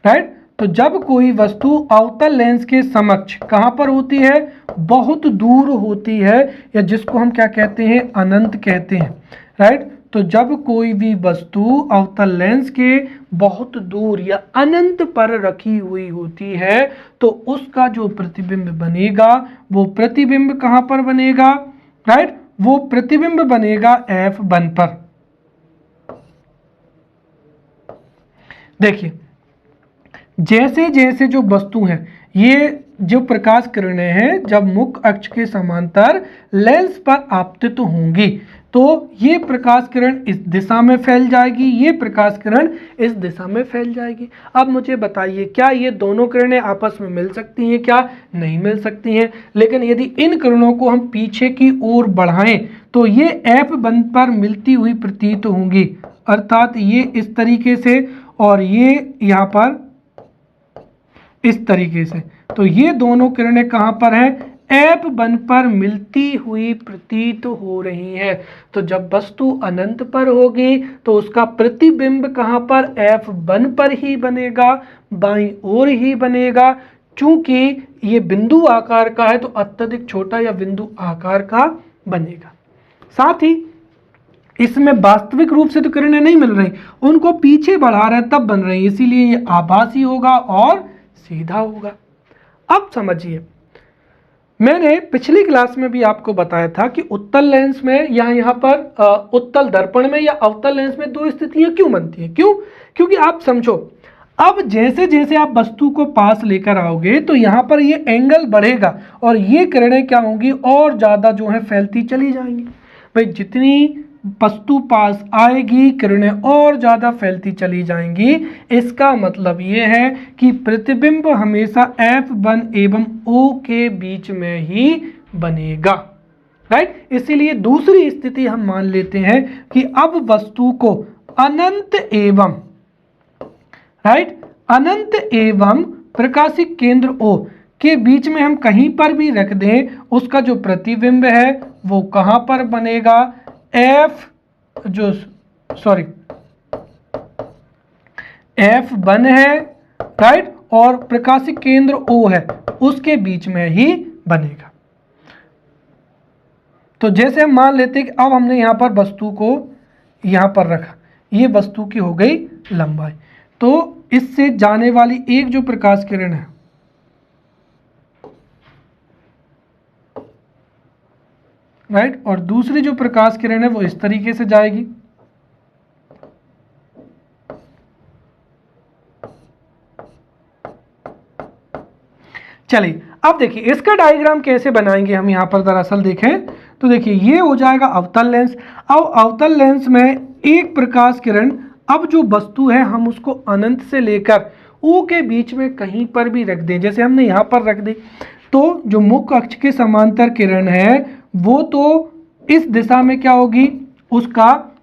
राइट, तो जब कोई वस्तु अवतल लेंस के समक्ष कहां पर होती है, बहुत दूर होती है, या जिसको हम क्या कहते हैं, अनंत कहते हैं, राइट। तो जब कोई भी वस्तु अवतल लेंस के बहुत दूर या अनंत पर रखी हुई होती है तो उसका जो प्रतिबिंब बनेगा वो प्रतिबिंब कहां पर बनेगा, राइट, वो प्रतिबिंब बनेगा f1 पर। देखिए जैसे जैसे जो वस्तु है, ये जो प्रकाश किरणें हैं जब मुख्य अक्ष के समांतर लेंस पर आपतित होंगी तो ये प्रकाश किरण इस दिशा में फैल जाएगी, ये प्रकाश किरण इस दिशा में फैल जाएगी। अब मुझे बताइए क्या ये दोनों किरणें आपस में मिल सकती हैं, क्या नहीं मिल सकती हैं। लेकिन यदि इन किरणों को हम पीछे की ओर बढ़ाएं तो ये f1 पर मिलती हुई प्रतीत होंगी, अर्थात ये इस तरीके से और ये यहाँ पर इस तरीके से। तो ये दोनों किरणें कहां पर हैं, f1 पर मिलती हुई प्रतीत हो रही है। तो जब वस्तु अनंत पर होगी तो उसका प्रतिबिंब कहां पर, f1 पर ही बनेगा, बाईं ओर ही बनेगा। चूंकि ये बिंदु आकार का है तो अत्यधिक छोटा या बिंदु आकार का बनेगा। साथ ही इसमें वास्तविक रूप से तो किरणें नहीं मिल रही, उनको पीछे बढ़ा रहे तब बन रही, इसीलिए ये आभासी होगा और सीधा होगा। अब समझिए, मैंने पिछली क्लास में भी आपको बताया था कि उत्तल लेंस में या यहाँ पर उत्तल दर्पण में या अवतल लेंस में दो स्थितियां क्यों बनती हैं, क्यों, क्योंकि आप समझो, अब जैसे जैसे आप वस्तु को पास लेकर आओगे तो यहाँ पर ये एंगल बढ़ेगा और ये किरणें क्या होंगी, और ज्यादा जो है फैलती चली जाएंगी। भाई जितनी वस्तु पास आएगी किरणें और ज्यादा फैलती चली जाएंगी। इसका मतलब ये है कि प्रतिबिंब हमेशा f1 एवं o के बीच में ही बनेगा, राइट। इसीलिए दूसरी स्थिति हम मान लेते हैं कि अब वस्तु को अनंत एवं राइट। अनंत एवं प्रकाशिक केंद्र O के बीच में हम कहीं पर भी रख दें, उसका जो प्रतिबिंब है वो कहां पर बनेगा, F1 है, राइट, और प्रकाशिक केंद्र O है उसके बीच में ही बनेगा। तो जैसे हम मान लेते हैं कि अब हमने यहां पर वस्तु को यहां पर रखा, ये वस्तु की हो गई लंबाई, तो इससे जाने वाली एक जो प्रकाश किरण है, राइट, और दूसरी जो प्रकाश किरण है वो इस तरीके से जाएगी। चलिए अब देखिए इसका डायग्राम कैसे बनाएंगे हम, यहां पर दरअसल देखें तो देखिए ये हो जाएगा अवतल लेंस। अब अवतल लेंस में एक प्रकाश किरण, अब जो वस्तु है हम उसको अनंत से लेकर O के बीच में कहीं पर भी रख दें, जैसे हमने यहां पर रख दी, तो जो मुख्य अक्ष के समांतर किरण है वो तो इस दिशा में क्या होगी, उसका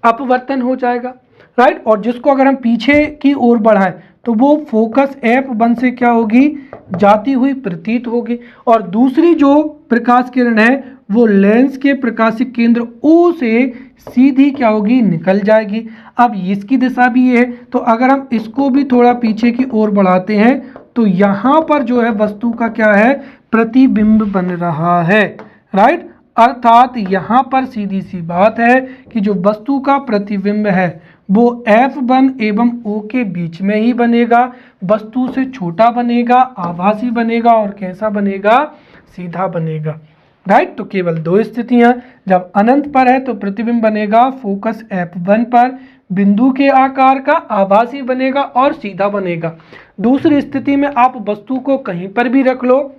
अपवर्तन हो जाएगा, राइट, और जिसको अगर हम पीछे की ओर बढ़ाएं तो वो फोकस F1 से क्या होगी, जाती हुई प्रतीत होगी, और दूसरी जो प्रकाश किरण है वो लेंस के प्रकाशिक केंद्र O से सीधी क्या होगी, निकल जाएगी। अब इसकी दिशा भी है, तो अगर हम इसको भी थोड़ा पीछे की ओर बढ़ाते हैं तो यहां पर जो है वस्तु का क्या है, प्रतिबिंब बन रहा है, राइट। अर्थात यहां पर सीधी सी बात है कि जो वस्तु का प्रतिबिंब है वो F1 एवं O के बीच में ही बनेगा, वस्तु से छोटा बनेगा, आभासी बनेगा, और कैसा बनेगा, सीधा बनेगा, राइट। तो केवल दो स्थितियां, जब अनंत पर है तो प्रतिबिंब बनेगा फोकस F1 पर, बिंदु के आकार का, आभासी बनेगा और सीधा बनेगा। दूसरी स्थिति में आप वस्तु को कहीं पर भी रख लो,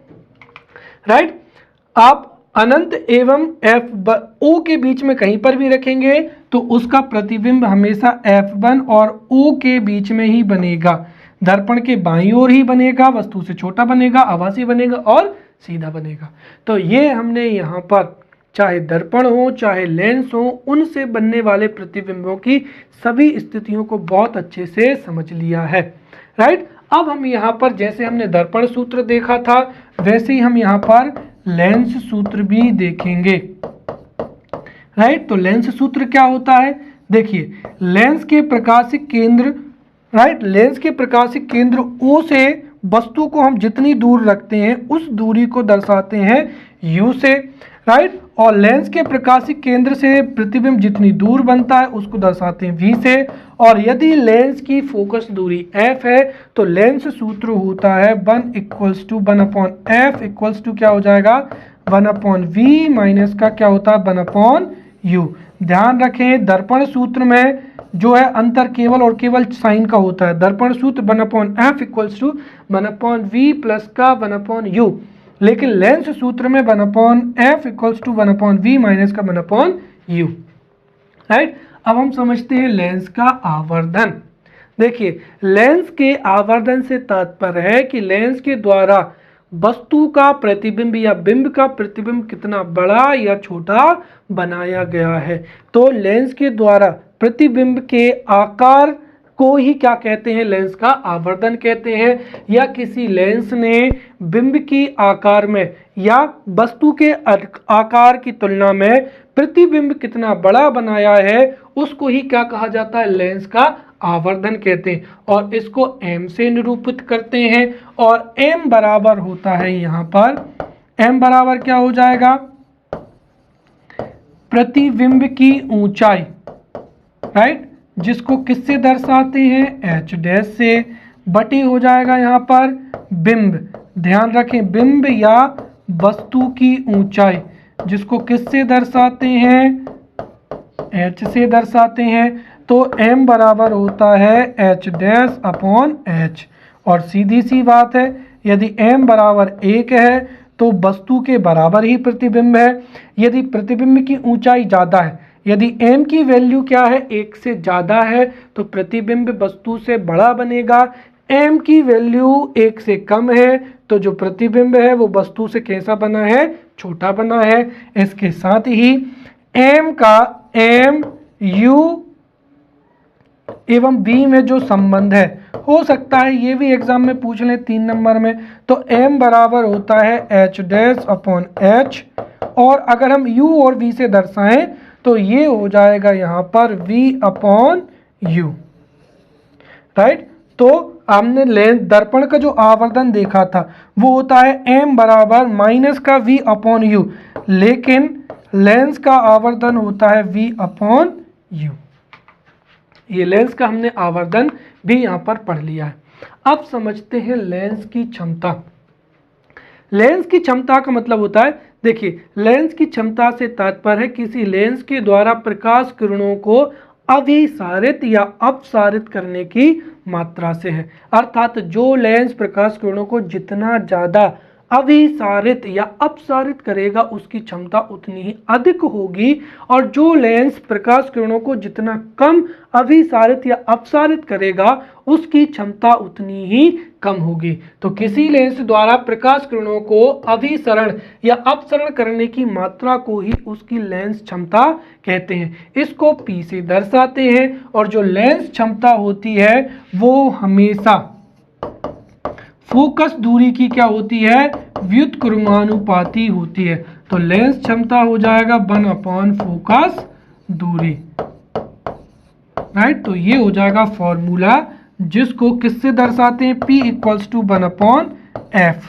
राइट, आप अनंत एवं O के बीच में कहीं पर भी रखेंगे तो उसका प्रतिबिंब हमेशा F1 और O के बीच में ही बनेगा, दर्पण के बाईं ओर ही बनेगा, वस्तु से छोटा बनेगा, आभासी बनेगा और सीधा बनेगा। तो ये हमने यहाँ पर चाहे दर्पण हो चाहे लेंस हो, उनसे बनने वाले प्रतिबिंबों की सभी स्थितियों को बहुत अच्छे से समझ लिया है, राइट। अब हम यहाँ पर जैसे हमने दर्पण सूत्र देखा था वैसे ही हम यहाँ पर लेंस सूत्र भी देखेंगे, राइट। तो लेंस सूत्र क्या होता है, देखिए लेंस के प्रकाशिक केंद्र, राइट, लेंस के प्रकाशिक केंद्र O से वस्तु को हम जितनी दूर रखते हैं उस दूरी को दर्शाते हैं U से, राइट, और लेंस के प्रकाशिक केंद्र से प्रतिबिंब जितनी दूर बनता है उसको दर्शाते हैं V से, और यदि लेंस की फोकस दूरी F है तो लेंस सूत्र होता है 1 = 1/f इक्वल्स टू क्या हो जाएगा, 1/v माइनस का क्या होता है, 1/u। ध्यान रखें दर्पण सूत्र में जो है अंतर केवल और केवल साइन का होता है, दर्पण सूत्र 1/f equals to 1/v plus का 1/u, लेकिन लेंस सूत्र में 1/f equals to 1/v minus का 1/u, राइट। अब हम समझते हैं लेंस का आवर्धन। देखिए लेंस के आवर्धन से तात्पर्य है कि लेंस के द्वारा वस्तु का प्रतिबिंब या बिंब का प्रतिबिंब कितना बड़ा या छोटा बनाया गया है। तो लेंस के द्वारा प्रतिबिंब के आकार को ही क्या कहते हैं, लेंस का आवर्धन कहते हैं। या किसी लेंस ने बिंब की आकार में या वस्तु के आकार की तुलना में प्रतिबिंब कितना बड़ा बनाया है उसको ही क्या कहा जाता है, लेंस का आवर्धन कहते हैं, और इसको m से निरूपित करते हैं। और m बराबर होता है यहाँ पर, m बराबर क्या हो जाएगा, प्रतिबिंब की ऊंचाई, राइट, जिसको किससे दर्शाते हैं, h डैश से, बटी हो जाएगा यहाँ पर बिंब, ध्यान रखें बिंब या वस्तु की ऊंचाई जिसको किससे दर्शाते हैं, h से दर्शाते हैं। तो m बराबर होता है h डैश अपॉन h, और सीधी सी बात है यदि m बराबर 1 है तो वस्तु के बराबर ही प्रतिबिंब है। यदि प्रतिबिंब की ऊंचाई ज़्यादा है, यदि m की वैल्यू क्या है, 1 से ज़्यादा है तो प्रतिबिंब वस्तु से बड़ा बनेगा। m की वैल्यू 1 से कम है तो जो प्रतिबिंब है वो वस्तु से कैसा बना है, छोटा बना है। इसके साथ ही m का mu एवं बी में जो संबंध है, हो सकता है ये भी एग्जाम में पूछ लें 3 नंबर में। तो m बराबर होता है h डैश अपॉन h, और अगर हम u और v से दर्शाएं तो ये हो जाएगा यहाँ पर v अपॉन u, राइट। तो हमने लेंस दर्पण का जो आवर्धन देखा था वो होता है m बराबर माइनस का v अपॉन u, लेकिन लेंस का आवर्धन होता है v अपॉन u। ये लेंस का हमने आवर्धन भी यहाँ पर पढ़ लिया है। अब समझते हैं लेंस की क्षमता। लेंस की क्षमता का मतलब होता है, देखिए लेंस की क्षमता से तात्पर्य है किसी लेंस के द्वारा प्रकाश किरणों को अभिसारित या अपसारित करने की मात्रा से है। अर्थात जो लेंस प्रकाश किरणों को जितना ज़्यादा अभिसारित या अपसारित करेगा उसकी क्षमता उतनी ही अधिक होगी, और जो लेंस प्रकाश किरणों को जितना कम अभिसारित या अपसारित करेगा उसकी क्षमता उतनी ही कम होगी। तो किसी लेंस द्वारा प्रकाश किरणों को अभिसरण या अपसरण करने की मात्रा को ही उसकी लेंस क्षमता कहते हैं। इसको P से दर्शाते हैं, और जो लेंस क्षमता होती है वो हमेशा फोकस दूरी की क्या होती है, व्युत्क्रमानुपाती होती है। तो लेंस क्षमता हो जाएगा 1 अपॉन फोकस दूरी, राइट। तो ये हो जाएगा फॉर्मूला, जिसको किससे दर्शाते हैं, P equals to 1 upon F।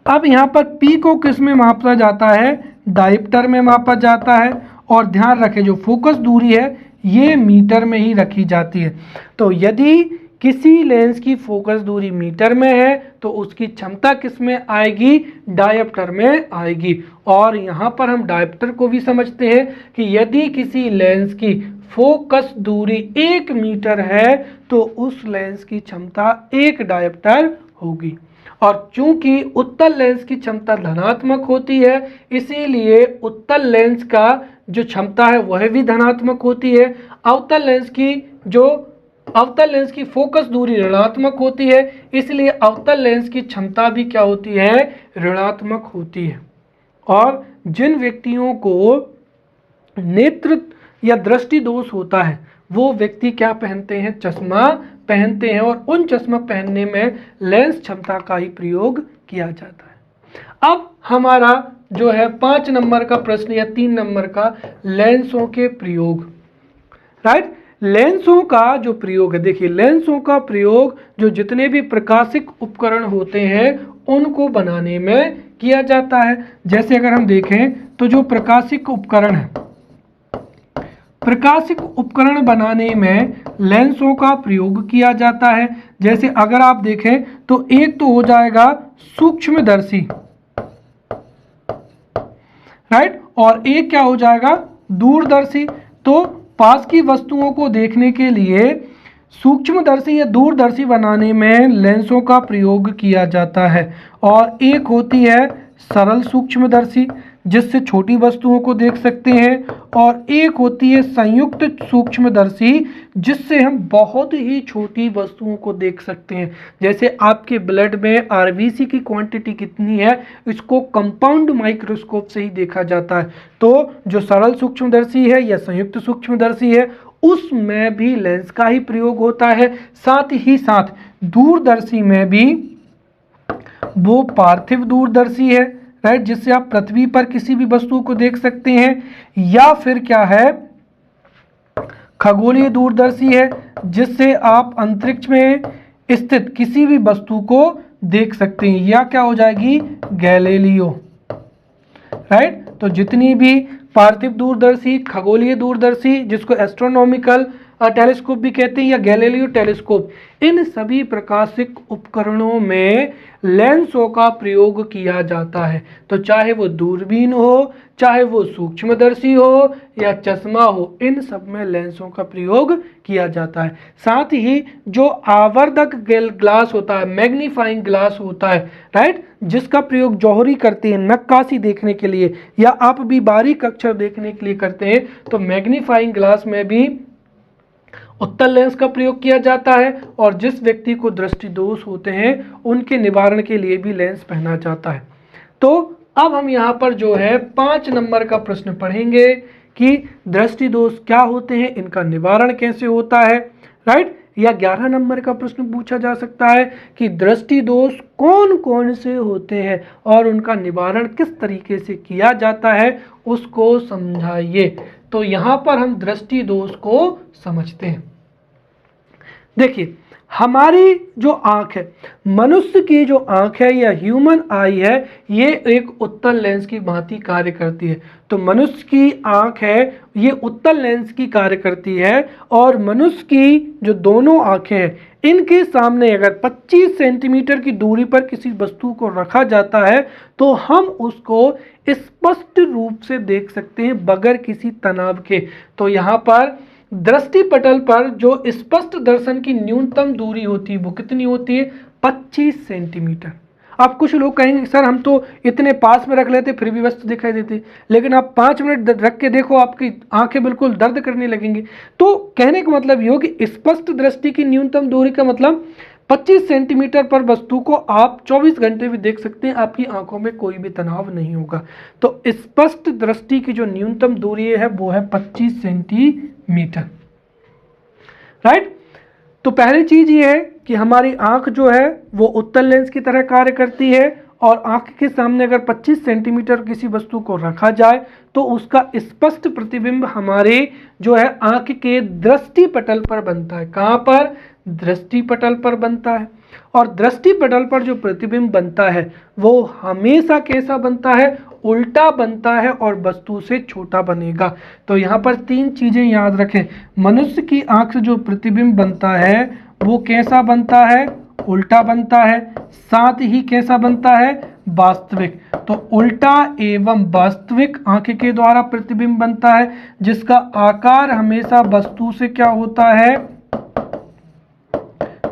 अब यहाँ पर P को किस में मापा जाता है, डायप्टर में मापा जाता है, और ध्यान रखें जो फोकस दूरी है ये मीटर में ही रखी जाती है। तो यदि किसी लेंस की फोकस दूरी मीटर में है तो उसकी क्षमता किस में आएगी, डायप्टर में आएगी। और यहाँ पर हम डायप्टर को भी समझते हैं कि यदि किसी लेंस की फोकस दूरी 1 मीटर है तो उस लेंस की क्षमता 1 डायप्टर होगी। और चूंकि उत्तल लेंस की क्षमता धनात्मक होती है, इसीलिए उत्तल लेंस का जो क्षमता है वह भी धनात्मक होती है। अवतल लेंस की फोकस दूरी ऋणात्मक होती है, इसलिए अवतल लेंस की क्षमता भी क्या होती है, ऋणात्मक होती है। और जिन व्यक्तियों को नेत्र या दृष्टि दोष होता है वो व्यक्ति क्या पहनते हैं, चश्मा पहनते हैं, और उन चश्मा पहनने में लेंस क्षमता का ही प्रयोग किया जाता है। अब हमारा जो है 5 नंबर का प्रश्न या 3 नंबर का लेंसों के प्रयोग, राइट। लेंसों का जो प्रयोग है, देखिए लेंसों का प्रयोग जो जितने भी प्रकाशिक उपकरण होते हैं उनको बनाने में किया जाता है। जैसे अगर हम देखें तो जो प्रकाशिक उपकरण है, प्रकाशिक उपकरण बनाने में लेंसों का प्रयोग किया जाता है। जैसे अगर आप देखें तो एक तो हो जाएगा सूक्ष्मदर्शी, राइट, और एक क्या हो जाएगा, दूरदर्शी। तो पास की वस्तुओं को देखने के लिए सूक्ष्मदर्शी या दूरदर्शी बनाने में लेंसों का प्रयोग किया जाता है। और एक होती है सरल सूक्ष्मदर्शी जिससे छोटी वस्तुओं को देख सकते हैं, और एक होती है संयुक्त सूक्ष्मदर्शी जिससे हम बहुत ही छोटी वस्तुओं को देख सकते हैं। जैसे आपके ब्लड में आरबीसी की क्वांटिटी कितनी है इसको कंपाउंड माइक्रोस्कोप से ही देखा जाता है। तो जो सरल सूक्ष्मदर्शी है या संयुक्त सूक्ष्मदर्शी है उसमें भी लेंस का ही प्रयोग होता है। साथ ही साथ दूरदर्शी में भी वो पार्थिव दूरदर्शी है, राइट, जिससे आप पृथ्वी पर किसी भी वस्तु को देख सकते हैं, या फिर क्या है खगोलीय दूरदर्शी है जिससे आप अंतरिक्ष में स्थित किसी भी वस्तु को देख सकते हैं, या क्या हो जाएगी गैलीलियो, राइट। तो जितनी भी पार्थिव दूरदर्शी, खगोलीय दूरदर्शी जिसको एस्ट्रोनॉमिकल टेलीस्कोप भी कहते हैं या गैलीलियो टेलीस्कोप, इन सभी प्रकाशिक उपकरणों में लेंसों का प्रयोग किया जाता है। तो चाहे वो दूरबीन हो, चाहे वो सूक्ष्मदर्शी हो या चश्मा हो, इन सब में लेंसों का प्रयोग किया जाता है। साथ ही जो आवर्धक ग्लास होता है, मैग्नीफाइंग ग्लास होता है, राइट, जिसका प्रयोग जौहरी करते हैं नक्काशी देखने के लिए या आप भी बारीक अक्षर देखने के लिए करते हैं, तो मैग्नीफाइंग ग्लास में भी उत्तल लेंस का प्रयोग किया जाता है। और जिस व्यक्ति को दृष्टि दोष होते हैं उनके निवारण के लिए भी लेंस पहना जाता है। तो अब हम यहाँ पर जो है 5 नंबर का प्रश्न पढ़ेंगे कि दृष्टि दोष क्या होते हैं, इनका निवारण कैसे होता है, राइट। या 11 नंबर का प्रश्न पूछा जा सकता है कि दृष्टि दोष कौन कौन से होते हैं और उनका निवारण किस तरीके से किया जाता है, उसको समझाइए। तो यहाँ पर हम दृष्टि दोष को समझते हैं। देखिए, हमारी जो आंख है, मनुष्य की जो आंख है या ह्यूमन आई है, ये एक उत्तल लेंस की भांति कार्य करती है। तो मनुष्य की आंख है, ये उत्तल लेंस की कार्य करती है, और मनुष्य की जो दोनों आंखें हैं, इनके सामने अगर 25 सेंटीमीटर की दूरी पर किसी वस्तु को रखा जाता है तो हम उसको स्पष्ट रूप से देख सकते हैं बगैर किसी तनाव के। तो यहाँ पर दृष्टि पटल पर जो स्पष्ट दर्शन की न्यूनतम दूरी होती है वो कितनी होती है, 25 सेंटीमीटर। अब कुछ लोग कहेंगे सर हम तो इतने पास में रख लेते फिर भी वस्तु दिखाई देती, लेकिन आप 5 मिनट रख के देखो आपकी आंखें बिल्कुल दर्द करने लगेंगी। तो कहने का मतलब ये हो कि स्पष्ट दृष्टि की न्यूनतम दूरी का मतलब 25 सेंटीमीटर पर वस्तु को आप 24 घंटे भी देख सकते हैं, आपकी आंखों में कोई भी तनाव नहीं होगा। तो स्पष्ट दृष्टि की जो न्यूनतम दूरी है वो है 25 सेंटीमीटर, राइट। तो पहली चीज ये है कि हमारी आंख जो है वो उत्तल लेंस की तरह कार्य करती है, और आंख के सामने अगर 25 सेंटीमीटर किसी वस्तु को रखा जाए तो उसका स्पष्ट प्रतिबिंब हमारे जो है आंख के दृष्टि पटल पर बनता है। कहाँ पर, दृष्टि पटल पर बनता है। और दृष्टि पटल पर जो प्रतिबिंब बनता है वो हमेशा कैसा बनता है, उल्टा बनता है और वस्तु से छोटा बनेगा। तो यहाँ पर 3 चीजें याद रखें। मनुष्य की आंख से जो प्रतिबिंब बनता है वो कैसा बनता है, उल्टा बनता है। साथ ही कैसा बनता है, वास्तविक। तो उल्टा एवं वास्तविक आंख के द्वारा प्रतिबिंब बनता है, जिसका आकार हमेशा वस्तु से क्या होता है,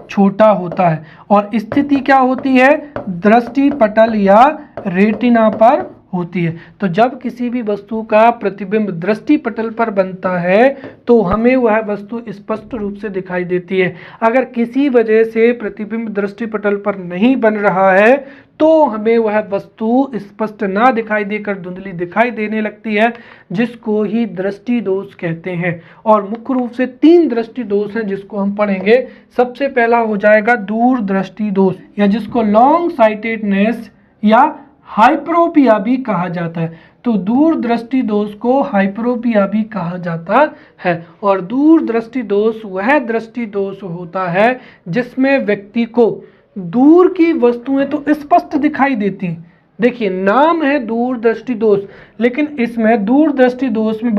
छोटा होता है। और स्थिति क्या होती है, दृष्टि पटल या रेटिना पर होती है। तो जब किसी भी वस्तु का प्रतिबिंब दृष्टि पटल पर बनता है तो हमें वह वस्तु स्पष्ट रूप से दिखाई देती है। अगर किसी वजह से प्रतिबिंब दृष्टि पटल पर नहीं बन रहा है तो हमें वह वस्तु स्पष्ट ना दिखाई देकर धुंधली दिखाई देने लगती है, जिसको ही दृष्टि दोष कहते हैं। और मुख्य रूप से 3 दृष्टि दोष हैं जिसको हम पढ़ेंगे। सबसे पहला हो जाएगा दूर दृष्टि दोष, या जिसको लॉन्ग साइटेडनेस या हाइप्रोपिया भी कहा जाता है। तो दूर दृष्टि दोष को हाइप्रोपिया भी कहा जाता है। और दूर दृष्टि दोष वह दृष्टि दोष होता है जिसमें व्यक्ति को दूर की वस्तुएं तो स्पष्ट दिखाई देती हैं। देखिए, नाम है दूर दृष्टि दोष, लेकिन इसमें दूर दृष्टि दोष में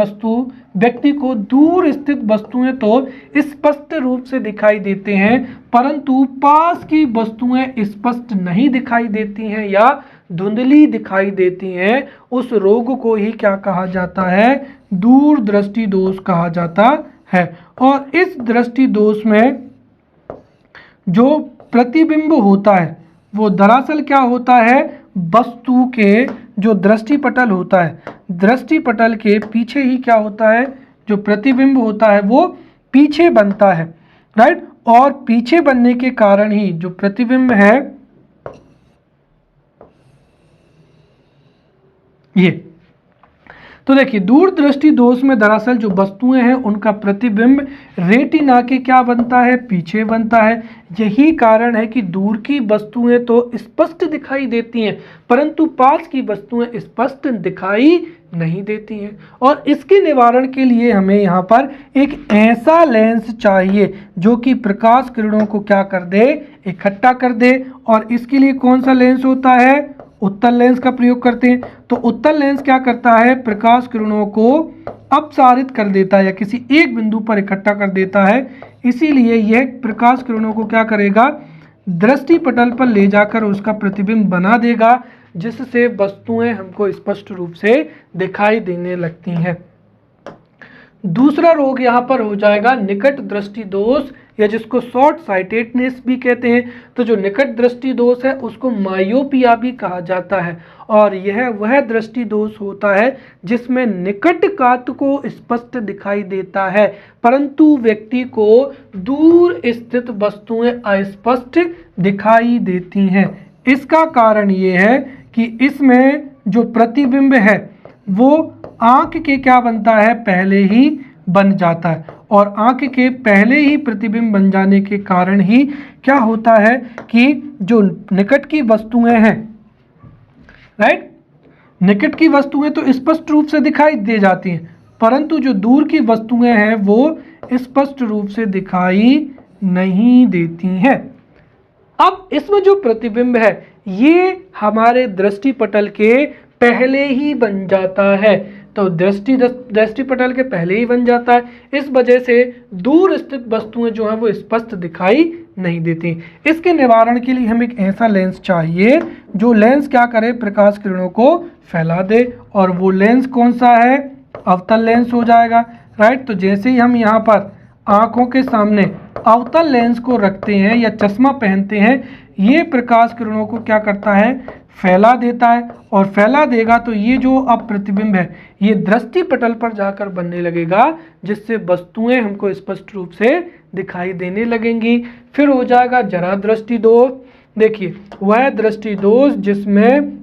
व्यक्ति को दूर स्थित वस्तुएं तो स्पष्ट रूप से दिखाई देते हैं, परंतु पास की वस्तुएं स्पष्ट नहीं दिखाई देती हैं या धुंधली दिखाई देती हैं। उस रोग को ही क्या कहा जाता है, दूर दृष्टि दोष कहा जाता है। और इस दृष्टि दोष में जो प्रतिबिंब होता है वो दरअसल क्या होता है, वस्तु के जो दृष्टि पटल होता है, दृष्टि पटल के पीछे ही क्या होता है, जो प्रतिबिंब होता है वो पीछे बनता है, राइट। और पीछे बनने के कारण ही जो प्रतिबिंब है ये, तो देखिए दूर दृष्टि दोष में दरअसल जो वस्तुएं हैं उनका प्रतिबिंब रेटिना के क्या बनता है, पीछे बनता है। यही कारण है कि दूर की वस्तुएं तो स्पष्ट दिखाई देती हैं परंतु पास की वस्तुएं स्पष्ट दिखाई नहीं देती हैं। और इसके निवारण के लिए हमें यहाँ पर एक ऐसा लेंस चाहिए जो कि प्रकाश किरणों को क्या कर दे, इकट्ठा कर दे। और इसके लिए कौन सा लेंस होता है, उत्तल लेंस का प्रयोग करते हैं। तो उत्तल लेंस क्या करता है, प्रकाश किरणों को अपसारित कर देता है या किसी एक बिंदु पर इकट्ठा कर देता है। इसीलिए यह प्रकाश किरणों को क्या करेगा, दृष्टि पटल पर ले जाकर उसका प्रतिबिंब बना देगा, जिससे वस्तुएं हमको स्पष्ट रूप से दिखाई देने लगती हैं। दूसरा रोग यहाँ पर हो जाएगा निकट दृष्टि दोष, या जिसको शॉर्ट साइटेडनेस भी कहते हैं। तो जो निकट दृष्टि दोष है उसको मायोपिया भी कहा जाता है। और यह वह दृष्टि दोष होता है जिसमें निकट कांत को स्पष्ट दिखाई देता है परंतु व्यक्ति को दूर स्थित वस्तुएं अस्पष्ट दिखाई देती हैं। इसका कारण ये है कि इसमें जो प्रतिबिंब है वो आंख के क्या बनता है, पहले ही बन जाता है। और आंख के पहले ही प्रतिबिंब बन जाने के कारण ही क्या होता है कि जो निकट की वस्तुएं हैं, राइट, निकट की वस्तुएं तो स्पष्ट रूप से दिखाई दे जाती हैं, परंतु जो दूर की वस्तुएं हैं वो स्पष्ट रूप से दिखाई नहीं देती हैं। अब इसमें जो प्रतिबिंब है ये हमारे दृष्टिपटल के पहले ही बन जाता है, तो दृष्टिपटल के पहले ही बन जाता है, इस वजह से दूर स्थित वस्तुएं जो है वो स्पष्ट दिखाई नहीं देती। इसके निवारण के लिए हमें एक ऐसा लेंस चाहिए जो लेंस क्या करे, प्रकाश किरणों को फैला दे, और वो लेंस कौन सा है, अवतल लेंस हो जाएगा, राइट। तो जैसे ही हम यहाँ पर आंखों के सामने अवतल लेंस को रखते हैं या चश्मा पहनते हैं, ये प्रकाश किरणों को क्या करता है, फैला देता है, और फैला देगा तो ये जो अब प्रतिबिंब है ये दृष्टिपटल पर जाकर बनने लगेगा, जिससे वस्तुएं हमको स्पष्ट रूप से दिखाई देने लगेंगी। फिर हो जाएगा जरा दृष्टि दोष। देखिए वह दृष्टि दोष जिसमें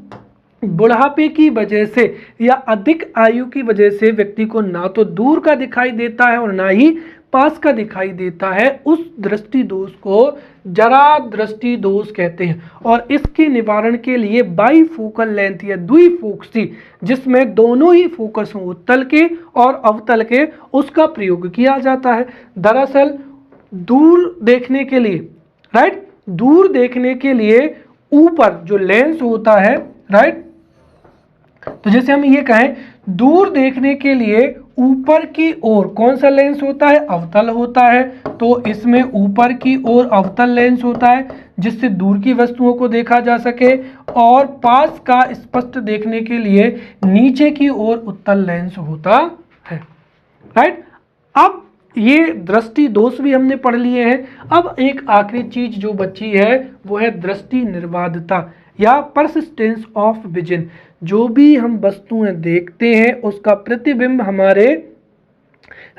बुढ़ापे की वजह से या अधिक आयु की वजह से व्यक्ति को ना तो दूर का दिखाई देता है और ना ही पास का दिखाई देता है, उस दृष्टि दोष को जरा दृष्टि दोष कहते हैं। और इसके निवारण के लिए बाईफोकल लेंथ या द्विफोकसी, जिसमें दोनों ही फोकस हों, उत्तल के और अवतल के, उसका प्रयोग किया जाता है। दरअसल दूर देखने के लिए, राइट, दूर देखने के लिए ऊपर जो लेंस होता है, राइट, तो जैसे हम ये कहें दूर देखने के लिए ऊपर की ओर कौन सा लेंस होता है, अवतल होता है, तो इसमें ऊपर की ओर अवतल लेंस होता है जिससे दूर की वस्तुओं को देखा जा सके, और पास का स्पष्ट देखने के लिए नीचे की ओर उत्तल लेंस होता है, राइट। अब ये दृष्टि दोष भी हमने पढ़ लिए हैं। अब एक आखिरी चीज जो बची है वो है दृष्टि निर्बाधता या परसिस्टेंस ऑफ विजन। जो भी हम वस्तुएं देखते हैं उसका प्रतिबिंब हमारे,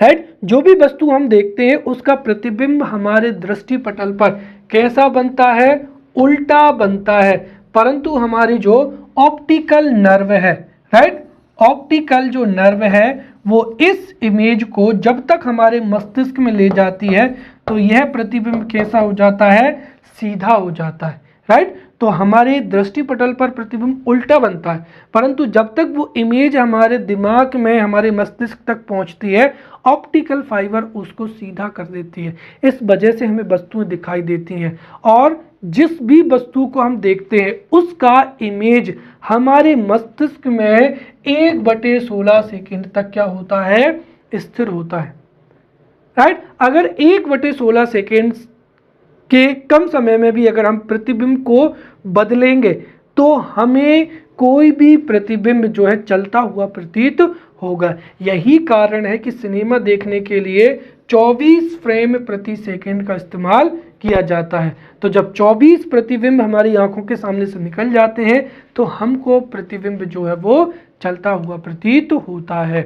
राइट, जो भी वस्तु हम देखते हैं उसका प्रतिबिंब हमारे दृष्टिपटल पर कैसा बनता है, उल्टा बनता है। परंतु हमारी जो ऑप्टिकल नर्व है, राइट, ऑप्टिकल जो नर्व है वो इस इमेज को जब तक हमारे मस्तिष्क में ले जाती है तो यह प्रतिबिंब कैसा हो जाता है, सीधा हो जाता है, राइट। तो हमारे दृष्टिपटल पर प्रतिबिंब उल्टा बनता है, परंतु जब तक वो इमेज हमारे दिमाग में, हमारे मस्तिष्क तक पहुंचती है, ऑप्टिकल फाइबर उसको सीधा कर देती है। इस वजह से हमें वस्तुएं दिखाई देती हैं, और जिस भी वस्तु को हम देखते हैं उसका इमेज हमारे मस्तिष्क में 1/16 सेकेंड तक क्या होता है, स्थिर होता है, राइट। अगर 1/16 सेकेंड के कम समय में भी अगर हम प्रतिबिंब को बदलेंगे तो हमें कोई भी प्रतिबिंब जो है चलता हुआ प्रतीत होगा। यही कारण है कि सिनेमा देखने के लिए 24 फ्रेम प्रति सेकंड का इस्तेमाल किया जाता है। तो जब 24 प्रतिबिंब हमारी आंखों के सामने से निकल जाते हैं तो हमको प्रतिबिंब जो है वो चलता हुआ प्रतीत होता है,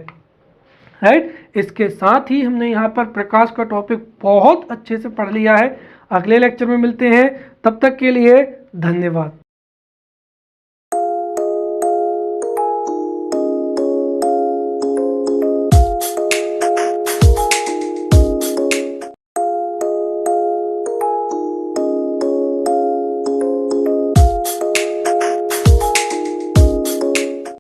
राइट। इसके साथ ही हमने यहाँ पर प्रकाश का टॉपिक बहुत अच्छे से पढ़ लिया है। अगले लेक्चर में मिलते हैं, तब तक के लिए धन्यवाद।